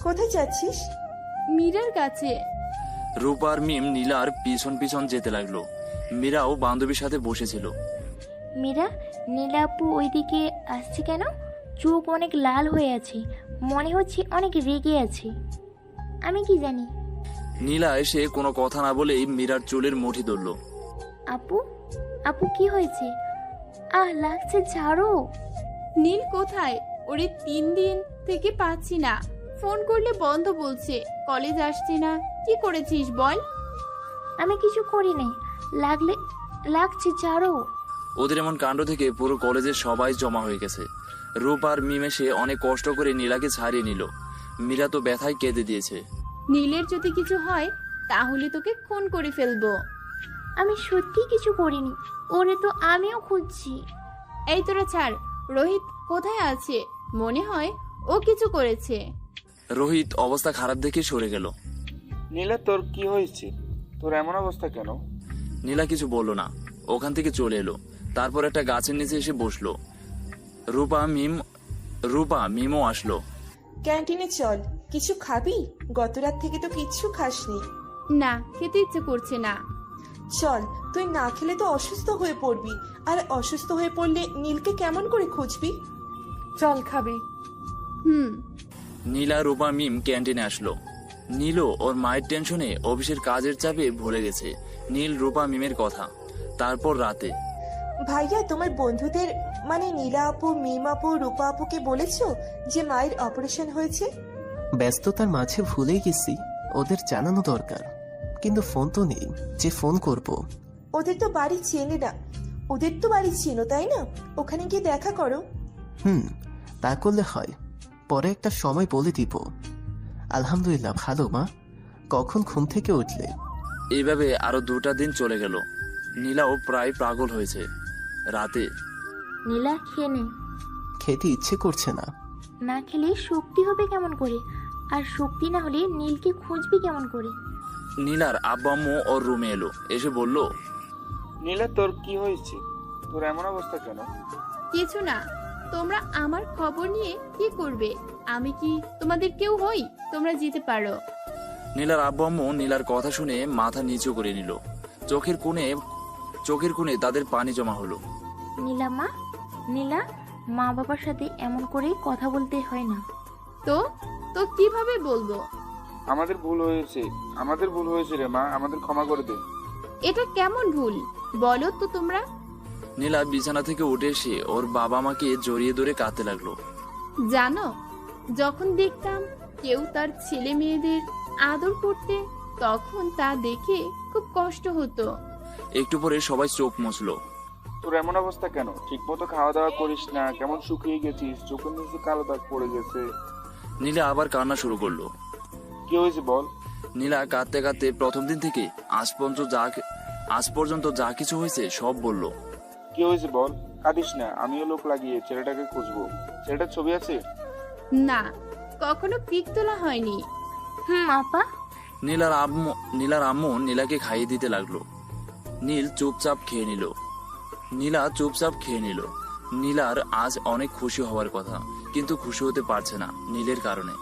কোথায় যাচ্ছিস? মীরার কাছে। রূপার মিম নীলার পিছন পিছন যেতে লাগলো। মীরাও বান্ধবীর সাথে বসেছিল। মীরা, নীলা আপু ওইদিকে আসছে কেন? চোখ অনেক লাল হয়ে আছে, মনে হচ্ছে অনেক রেগে আছে। আমি কি জানি। নীলা এসে কোনো কথা না বলেই মীরার চুলের মুঠি ধরল। আপু, আপু কি হয়েছে? লাগছে ঝাড়ু। নীল কোথায়? ওরে 3 দিন থেকে পাচ্ছি না, ফোন করলে বন্ধ বলছে, কলেজ আসছে না। কি করেছিস বল? আমি কিছু করি নাই, লাগছে ঝাড়ু। ওদের এমন কাণ্ড থেকে পুরো কলেজের সবাই জমা হয়ে গেছে। রূপ আর মিম এসে অনেক কষ্ট করে নীলাকে ছাড়িয়ে নিল। মীরা তো ব্যথায় কেঁদে দিয়েছে। নীলের যদি কিছু হয় তাহলে তোকে খুন করে ফেলবো। আমি সত্যি কিছু করিনি, ওরে তো আমিও খুঁজছি। এই তোরা ছাড়, রোহিত কোথায় আছে? মনে হয় ও কিছু করেছে। রোহিত অবস্থা খারাপ দেখে সরে গেল। নীলা, তোর কি হয়েছে? তোর এমন অবস্থা কেন? নীলা কিছু বলল না, ওখান থেকে চলে এলো। তারপর একটা গাছের নিচে এসে বসলো। রূপা মিমও আসলো। ক্যান্টিনে চল, কিছু খাবি? গত রাত থেকে তো কিচ্ছু খাসনি। না, খেতে ইচ্ছে করছে না। চল, তুই না খেলে তো অসুস্থ হয়ে পড়বি, আর অসুস্থ হয়ে পড়লে নীলকে কেমন করে খুঁজবি? চল খাবি। নীলা, রূপা, মিম ক্যান্টিনে আসলো। নীলও ওর মায়ের টেনশনে অফিসের কাজের চাপে ভুলে গেছে নীল রূপা মিমের কথা। তারপর রাতে, ভাইয়া, তোমার বন্ধুদের মানে নীলা আপু, মিম আপু, রূপা আপুকে বলেছো যে মায়ের অপারেশন হয়েছে? ব্যস্ততার মাঝে ভুলেই গেছি, ওদের জানানো দরকার, কিন্তু ফোন তো নেই যে ফোন করব। ওদের তো বাড়ি চেনে না। ওদের তো বাড়ি চেনো, তাই না? ওখানে গিয়ে দেখা করো। তা করলে হয়, পরে একটা সময় বলে দিব। আলহামদুলিল্লাহ ভালো মা। কখন ঘুম থেকে উঠলে? এইভাবে আরো 2টা দিন চলে গেল। নীলাও প্রায় পাগল হয়েছে। রাতে, নীলা খেয়ে নে। খেতে ইচ্ছে করছে না। না খেলে শক্তি হবে কেমন করে? আর শক্তি না হলে নীলকে খুঁজবি কেমন করে? নীলার আব্বু আম্মু ওর রুমে এলো, এসে বলল, নীলা, তোর কি হয়েছে? তোর এমন অবস্থা কেন? কিছু না, তোমরা আমার খবর নিয়ে কি করবে? আমি কি তোমাদের কেউ হই? তোমরা যেতে পারো। নীলার আব্বু আম্মু নীলার কথা শুনে মাথা নিচু করে নিল। চোখের কোণে তাদের পানি জমা হলো। নীলা, মা বাবার সাথে এমন করে কথা বলতে হয় না। তো কিভাবে বলবো? আমাদের ভুল হয়েছে রে মা, আমাদের ক্ষমা করে দে। এটা কেমন ভুল বলো তো তোমরা? নীলা বিছানা থেকে উঠে এসে ওর বাবা মাকে জড়িয়ে ধরে কাঁদতে লাগলো। জানো, যখন দেখতাম কেউ তার ছেলে মেয়েদের আদর করতে, তখন তা দেখে খুব কষ্ট হতো। একটু পরে সবাই চোখ মুছলো। তোর এমন অবস্থা কেন? ঠিক মতো খাওয়া দাওয়া করিস না, কেমন শুকিয়ে গেছিস, চোখের নিচে কালো দাগ পড়ে গেছে। নীলা আবার কান্না শুরু করলো। কি হয়েছে বল? নীলা কাঁদতে কাঁদতে প্রথম দিন থেকে আজ পর্যন্ত যা কিছু হয়েছে সব বলল। কি হয়েছে বল? কাঁদিস না, আমিও লোক লাগিয়ে ছেলেটাকে খুঁজবো। ছেলেটার ছবি আছে? না, কখনো পিক তোলা হয়নি। আপা। নীলার আম্মু নীলাকে খাইয়ে দিতে লাগলো। নীলা চুপচাপ খেয়ে নিল। নীলার আজ অনেক খুশি হওয়ার কথা, কিন্তু খুশি হতে পারছে না নীলের কারণে।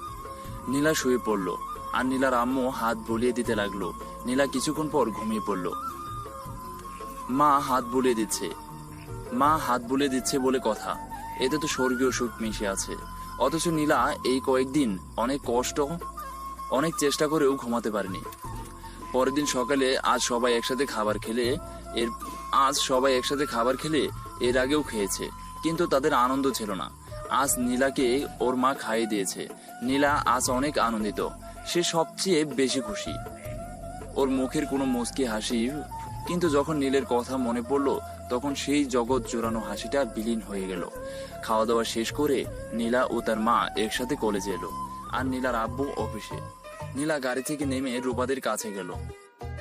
নীলা শুয়ে পড়লো, আর নীলার আম্মু হাত বুলিয়ে দিতে লাগলো। নীলা কিছুক্ষণ পর ঘুমিয়ে পড়লো। মা হাত বুলিয়ে দিচ্ছে বলে কথা, এতে তো স্বর্গীয় সুখ মিশে আছে। অথচ নীলা এই কয়েকদিন অনেক চেষ্টা করেও ঘুমাতে পারেনি। পরের দিন সকালে আজ সবাই একসাথে খাবার খেলে এর আগেও খেয়েছে, কিন্তু তাদের আনন্দ ছিল না। আজ নীলাকে ওর মা খাইয়ে দিয়েছে। নীলা আজ অনেক আনন্দিত, সে সবচেয়ে বেশি খুশি। ওর মুখের কোনো মুচকি হাসি, কিন্তু যখন নীলের কথা মনে পড়লো তখন সেই জগৎ জোড়ানো হাসিটা বিলীন হয়ে গেল। খাওয়া দাওয়া শেষ করে নীলা ও তার মা একসাথে কলেজে এলো, আর নীলার আব্বু অফিসে। নীলা গাড়ি থেকে নেমে রূপাদের কাছে গেল।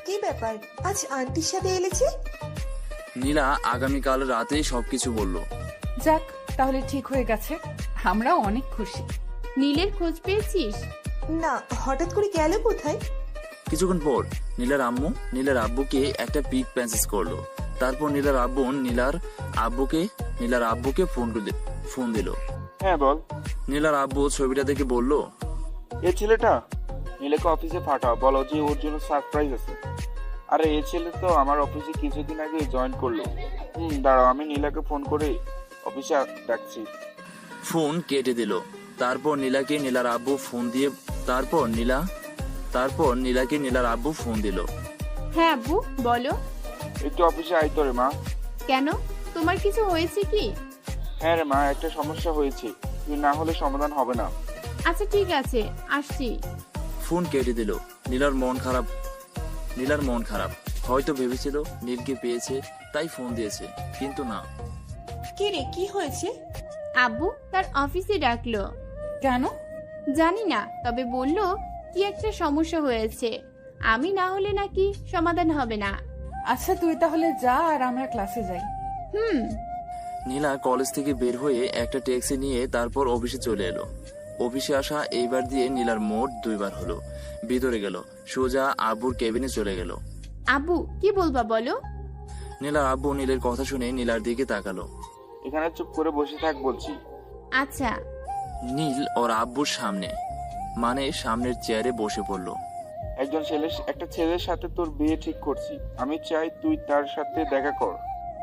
কি ব্যাপার, আজ আন্টির সাথে এলেছে? নীলা আগামীকাল রাতেই সবকিছু বলল। যাক, তাহলে ঠিক হয়ে গেছে, আমরা অনেক খুশি। নীলের খোঁজ পেয়েছিস? না, হঠাৎ করে গেল কোথায়? কিছুক্ষণ পর নীলার আম্মু নীলার আব্বুকে একটা পিক মেসেজ করলো। তারপর নীলার আব্বুকে ফোন দিল। হ্যাঁ বল। নীলার আব্বু ছবিটা দেখে বলল, এই ছেলেটা? নীলাকে অফিসে পাঠাও, বলো যে ওর জন্য সারপ্রাইজ আছে। আরে এই ছেলে তো আমার অফিসে কিছুদিন আগে জয়েন করলো। দাঁড়াও, আমি নীলাকে ফোন করে অফিসে ডাকছি। ফোন কেটে দিল। তারপর নীলাকে নীলার আব্বু ফোন দিল। হ্যাঁ আব্বু, বলো। একটু অফিসে আইতো রে মা। কেন, তোমার কিছু হয়েছে কি? হ্যাঁ রে মা, একটা সমস্যা হয়েছে, তুই না হলে সমাধান হবে না। আচ্ছা ঠিক আছে, আসছি। ফোন কেটে দিল। নীলার মন খারাপ। হয়তো ভেবেছিল নীলকে পেয়েছে, তাই ফোন দিয়েছে, কিন্তু না। কি রে, কি হয়েছে? আব্বু তার অফিসে ডাকলো। কেন? জানি না, তবে বলল কি একটা সমস্যা হয়েছে, আমি না হলে নাকি সমাধান হবে না। আচ্ছা তুই তাহলে যা, আর আমরা ক্লাসে যাই। হুম। নীলা কলেজ থেকে বের হয়ে একটা ট্যাক্সি নিয়ে তারপর অফিসে চলে এলো। অফিসে আসা এইবার দিয়ে নীলার মোট 2 বার হলো। ভিতরে গেল, সোজা আব্বুর কেবিনে চলে গেল। আব্বু কি বলবা বলো? নীলার আব্বু নীলের কথা শুনে নীলার দিকে তাকালো। এখানে চুপ করে বসে থাক বলছি। আচ্ছা। নীল ওর আব্বুর সামনে, মানে সামনের চেয়ারে বসে পড়লো। একটা ছেলের সাথে তোর বিয়ে ঠিক করছি, আমি চাই তুই তার সাথে দেখা কর।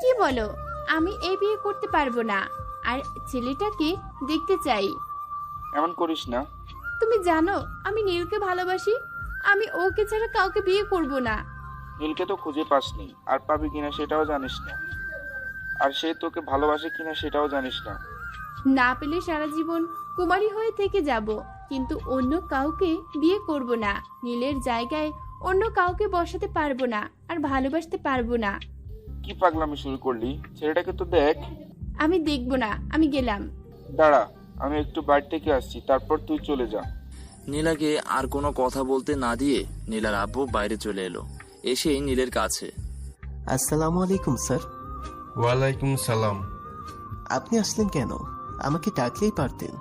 কি বলো? আমি এই বিয়ে করতে পারবো না, আর ছেলেটাকে দেখতে চাই। এমন করিস না। তুমি জানো আমি নীলকে ভালোবাসি, আমি ওকে ছাড়া কাউকে বিয়ে করব না। নীলকে তো খুঁজে পাসনি, আর পাবি কিনা সেটাও জানিস না, আর সে তোকে ভালোবাসে কিনা সেটাও জানিস না। না পেলে সারা জীবন কুমারী হয়ে থেকে যাব, কিন্তু অন্য কাউকে বিয়ে করব না। নীলের জায়গায় অন্য কাউকে বসাতে পারবো না, আর ভালোবাসতে পারবো না। কি পাগলামি শুরু করলি? ছেলেটাকে তো দেখ। আমি দেখবো না, আমি গেলাম। দাঁড়া, আমি একটু বাইরে থেকে আসছি, তারপর তুই চলে যা। নীলাকে আর কোনো কথা বলতে না দিয়ে নীলার আব্বু বাইরে চলে এলো। এসে নীলের কাছে। আসসালামু আলাইকুম স্যার। ওয়ালাইকুম সালাম। আপনি আসলেন কেন? আমাকে ডাকলেই পারতেন।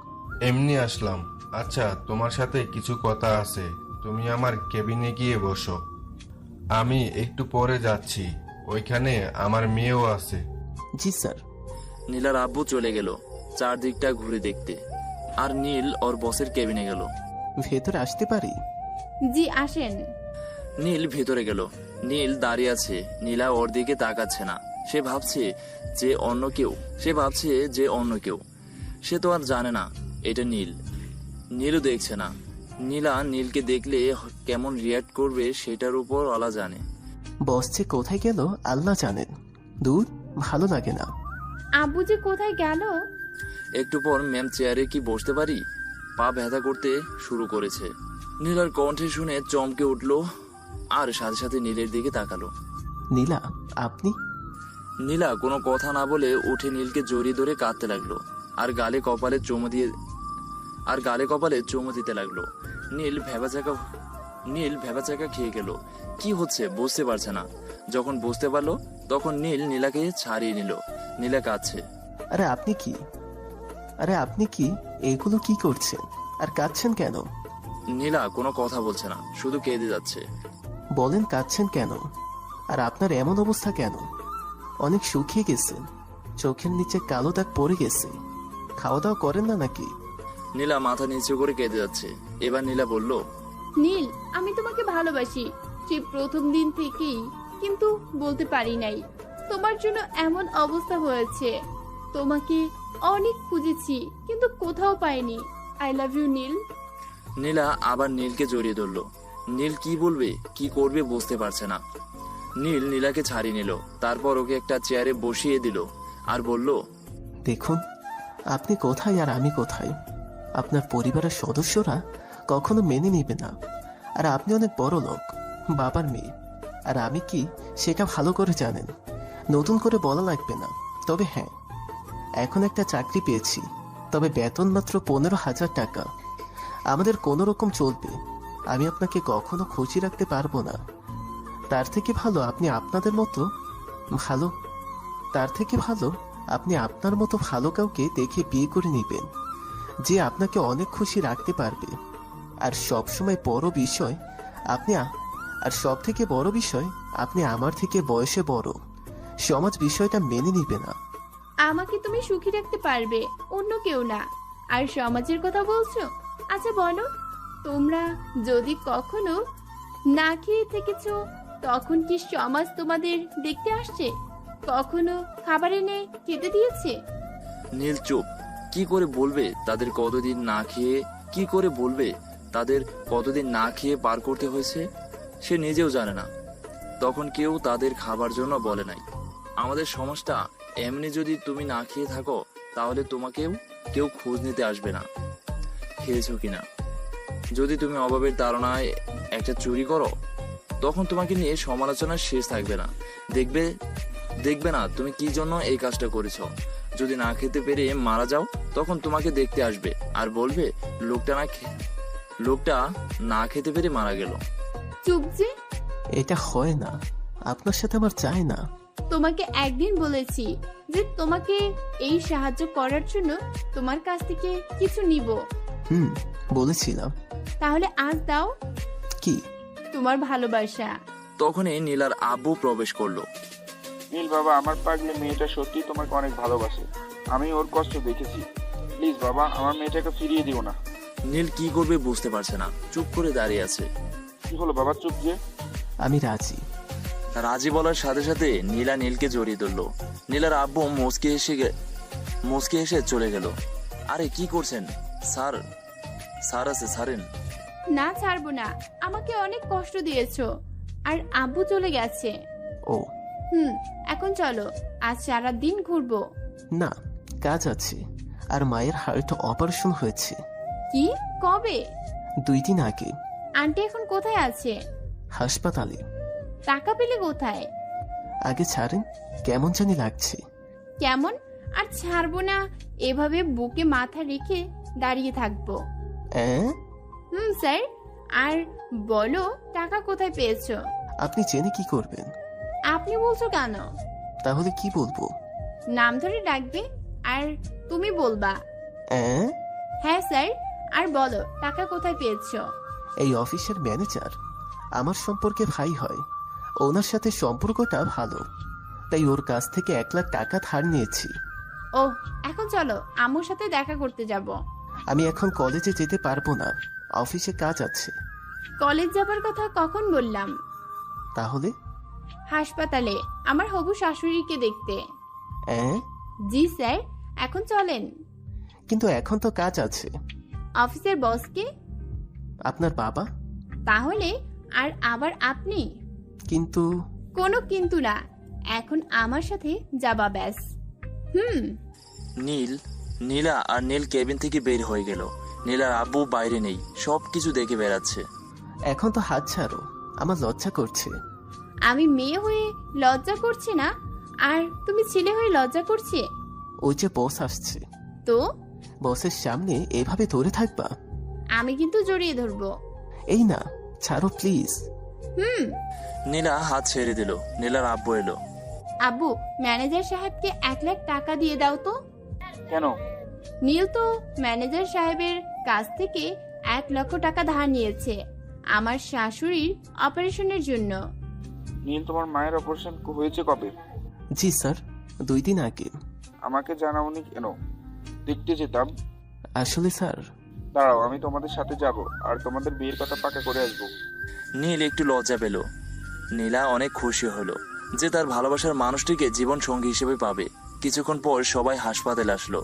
এমনি আসলাম। আচ্ছা, তোমার সাথে কিছু কথা আছে, তুমি আমার কেবিনে গিয়ে বসো। আমি একটু পরে যাচ্ছি, ওইখানে আমার মেয়েও আছে। জি স্যার। নীলার আব্বু চলে গেল চারদিকটা ঘুরে দেখতে, আর নীল ওর বসের কেবিনে গেল। ভেতরে আসতে পারি? জি আসেন। নীল ভেতরে গেল। নীল দাঁড়িয়ে আছে, নীলা ওর দিকে তাকাচ্ছে না। সে ভাবছে যে অন্য কেউ। সে তো আর জানে না এটা নীল। নীলও দেখছে না। নীলা নীলকে দেখলে কেমন রিয়াক্ট করবে সেটার উপর আলা জানে। বস যে কোথায় গেল আল্লাহ জানেন। দূর, ভালো লাগে না। আব্বু যে কোথায় গেল? একটু পর ম্যাম চেয়ারে কি বসতে পারি? পা ব্যথা করতে শুরু করেছে। নীলার কণ্ঠে শুনে চমকে উঠলো, আর সাথে সাথে নীলের দিকে তাকালো। নীলা, আপনি? নীলা কোনো কথা না বলে উঠে নীলকে জড়িয়ে ধরে কাঁদতে লাগলো, আর গালে কপালে চুমু দিতে লাগলো। নীল ভেবাচাকা খেয়ে গেল। কি হচ্ছে বুঝতে পারছে না। যখন বুঝতে পারলো তখন নীলাকে ছাড়িয়ে নিল। নীলা কাঁদছে। আরে আপনি কি এগুলো কি করছেন, আর কাঁদছেন কেন? নীলা কোনো কথা বলছে না, শুধু কেঁদে যাচ্ছে। বলেন কাঁদছেন কেন? আর আপনার এমন অবস্থা কেন? অনেক শুকিয়ে গেছেন, চোখের নিচে কালো দাগ পড়ে গেছে। খাওয়া দাওয়া করেন না নাকি? নীলা মাথা নিচু করে কেঁদে যাচ্ছে। এবার নীলা বলল, নীল, আমি তোমাকে ভালোবাসি সেই প্রথম দিন থেকেই, কিন্তু বলতে পারি নাই। তোমার জন্য এমন অবস্থা হয়েছে। তোমাকে অনেক খুঁজেছি, কিন্তু কোথাও পাইনি। আই লাভ ইউ নীল। নীলা আবার নীলকে জড়িয়ে ধরল। নীল কি বলবে কি করবে বুঝতে পারছে না। নীলাকে ছাড়িয়ে নিল, তারপর ওকে একটা চেয়ারে বসিয়ে দিল, আর বলল, দেখুন, আপনি কোথায় আর আমি কোথায়। আপনার পরিবারের সদস্যরা কখনো মেনে নেবে না। আর আপনি অনেক বড় লোক, বাবার মেয়ে, আর আমি কি সেটা ভালো করে জানেন। নতুন করে বলা লাগবে না। তবে হ্যাঁ, এখন একটা চাকরি পেয়েছি, তবে বেতন মাত্র 15,000 টাকা। আমাদের কোনো রকম চলবে। আমি আপনাকে কখনো খুশি রাখতে পারবো না। তার থেকে ভালো আপনি আপনার মতো ভালো কাউকে দেখে বিয়ে করে নেবেন, যে আপনাকে অনেক খুশি রাখতে পারবে। আর সব থেকে বড় বিষয়, আপনি আমার থেকে বয়সে বড়। সমাজ বিষয়টা মেনে নিবে না। আমাকে তুমি সুখী রাখতে পারবে, অন্য কেউ না। আর সমাজের কথা বলছো? আচ্ছা বলো, তোমরা যদি কখনো না খেয়ে থেকেছো, তখন কি সমাজ তোমাদের দেখতে আসছে? কখনো খাবার এনে খেতে দিয়েছে? নীল চুপ। কি করে বলবে তাদের কতদিন না খেয়ে পার করতে হয়েছে? সে নিজেও জানে না। তখন কেউ তাদের খাবার জন্য বলে নাই। আমাদের সমাজটা এমনি, যদি তুমি না খেয়ে থাকো তাহলে তোমাকেও কেউ খোঁজ নিতে আসবে না খেয়েছো কিনা। যদি তুমি অভাবের তাড়নায় একটা চুরি করো, তখন তোমাকে নিয়ে সমালোচনার শেষ থাকবে না। দেখবে দেখবে না তুমি কি জন্য এই কাজটা করেছো। যদি না খেতে পেরে মারা যাও তখন তোমাকে দেখতে আসবে আর বলবে লোকটা না খেতে পেরে মারা গেল। চুপ যে। এটা হয় না, আপনার সাথে আমার চাই না। তোমাকে একদিন বলেছি যে তোমাকে এই সাহায্য করার জন্য তোমার কাছ থেকে কিছু নিব। বলেছিলাম। তাহলে আজ দাও। কি? তোমার ভালোবাসা। তখনই নীলার আব্বু প্রবেশ করলো। নীল বাবা, আমার পাগলে মেয়েটা সত্যি তোমাকে অনেক ভালোবাসে। আমি ওর কষ্ট দেখেছি। প্লিজ বাবা, আমার মেয়েটাকে ফিরিয়ে দিও না। নীল কি করবে বুঝতে পারছে না, চুপ করে দাঁড়িয়ে আছে। কি হলো বাবা, চুপ যে? আমি রাজি। রাজি বলার সাথে সাথে নীলা নীলকে জড়িয়ে ধরলো। নীলার আব্বু মুচকে এসে চলে গেল। আরে কি করছেন স্যার? স্যার আছে, ছাড়েন। না ছাড়বো না, আমাকে অনেক কষ্ট দিয়েছো। আর আব্বু চলে গেছে। ও এখন চলো, আজ সারা দিন ঘুরবো। না, কাজ আছে। আর মায়ের হার্ট অপারেশন হয়েছে। কি? কবে? 2 দিন আগে। আন্টি এখন কোথায় আছে? হাসপাতালে। টাকা পেলে কোথায়? আগে ছাড়েন, কেমন জানি লাগছে। কেমন? আর ছাড়বো না, এভাবে বুকে মাথা রেখে দাঁড়িয়ে থাকবো। স্যার, আর বলো টাকা কোথায় পেয়েছো? আপনি জেনে কি করবেন? আপনি বলছো কেন? তাহলে কি বলবো? নাম ধরে ডাকবে আর তুমি বলবা। হ্যাঁ স্যার, আর বলো টাকা কোথায় পেয়েছো? এই অফিসের ম্যানেজার আমার সম্পর্কে ভাই হয়। ওনার সাথে সম্পর্কটা ভালো, তাই ওর কাছ থেকে 1 লাখ টাকা ধার নিয়েছি। ও, এখন চলো, আম্মুর সাথে দেখা করতে যাব। আমি এখন কলেজে যেতে পারবো না, অফিসে কাজ আছে। কলেজ যাবার কথা কখন বললাম? তাহলে? হাসপাতালে আমার হবু শাশুড়িকে দেখতে। জি স্যার, এখন চলেন। কিন্তু এখন তো কাজ আছে। অফিসের বসকে? আপনার বাবা। তাহলে আর আবার আপনি? কিন্তু? কোনো কিন্তু না, এখন আমার সাথে যাবা ব্যাস। নীলা আর নীল কেবিন থেকে বের হয়ে গেল। নীলার আব্বু বাইরে নেই, সবকিছু দেখে বেড়াচ্ছে। এখন তো হাত ছাড়ো, আমার লজ্জা করছে। আমি মেয়ে হয়ে লজ্জা করছি না, আর তুমি ছেলে হয়ে লজ্জা করছে। ওই যে বস আসছে। তো বসের সামনে এভাবে ধরে থাকবা? আমি কিন্তু জড়িয়ে ধরবো। এই না, ছাড়ো প্লিজ। নীলা হাত ছেড়ে দিল। নীলার আব্বু এলো। আব্বু, ম্যানেজার সাহেবকে 1 লাখ টাকা দিয়ে দাও তো। কেন? নীল তো ম্যানেজার সাহেবের কাছ থেকে 1 লক্ষ টাকা ধার নিয়েছে আমার শাশুড়ির অপারেশনের জন্য। নীল, তোমার মায়ের অপারেশন হয়েছে কবে? জি স্যার, 2 দিন আগে। আমাকে জানাওনি কেন? দেখতে যেতাম। আসলে স্যার। দাঁড়াও, আমি তোমাদের সাথে যাব আর তোমাদের বিয়ের কথা পাকা করে আসবো। নীল একটু লজ্জা পেল। নীলা অনেক খুশি হলো যে তার ভালোবাসার মানুষটিকে জীবন সঙ্গী হিসেবে পাবে। কিছুক্ষণ পর সবাই হাসপাতালে আসলো।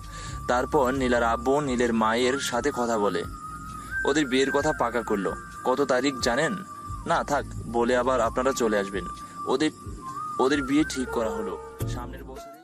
তারপর নীলার আব্বু নীলের মায়ের সাথে কথা বলে ওদের বিয়ের কথা পাকা করলো। কত তারিখ জানেন? না থাক, বলে আবার আপনারা চলে আসবেন। ওদের বিয়ে ঠিক করা হলো সামনের বছরে।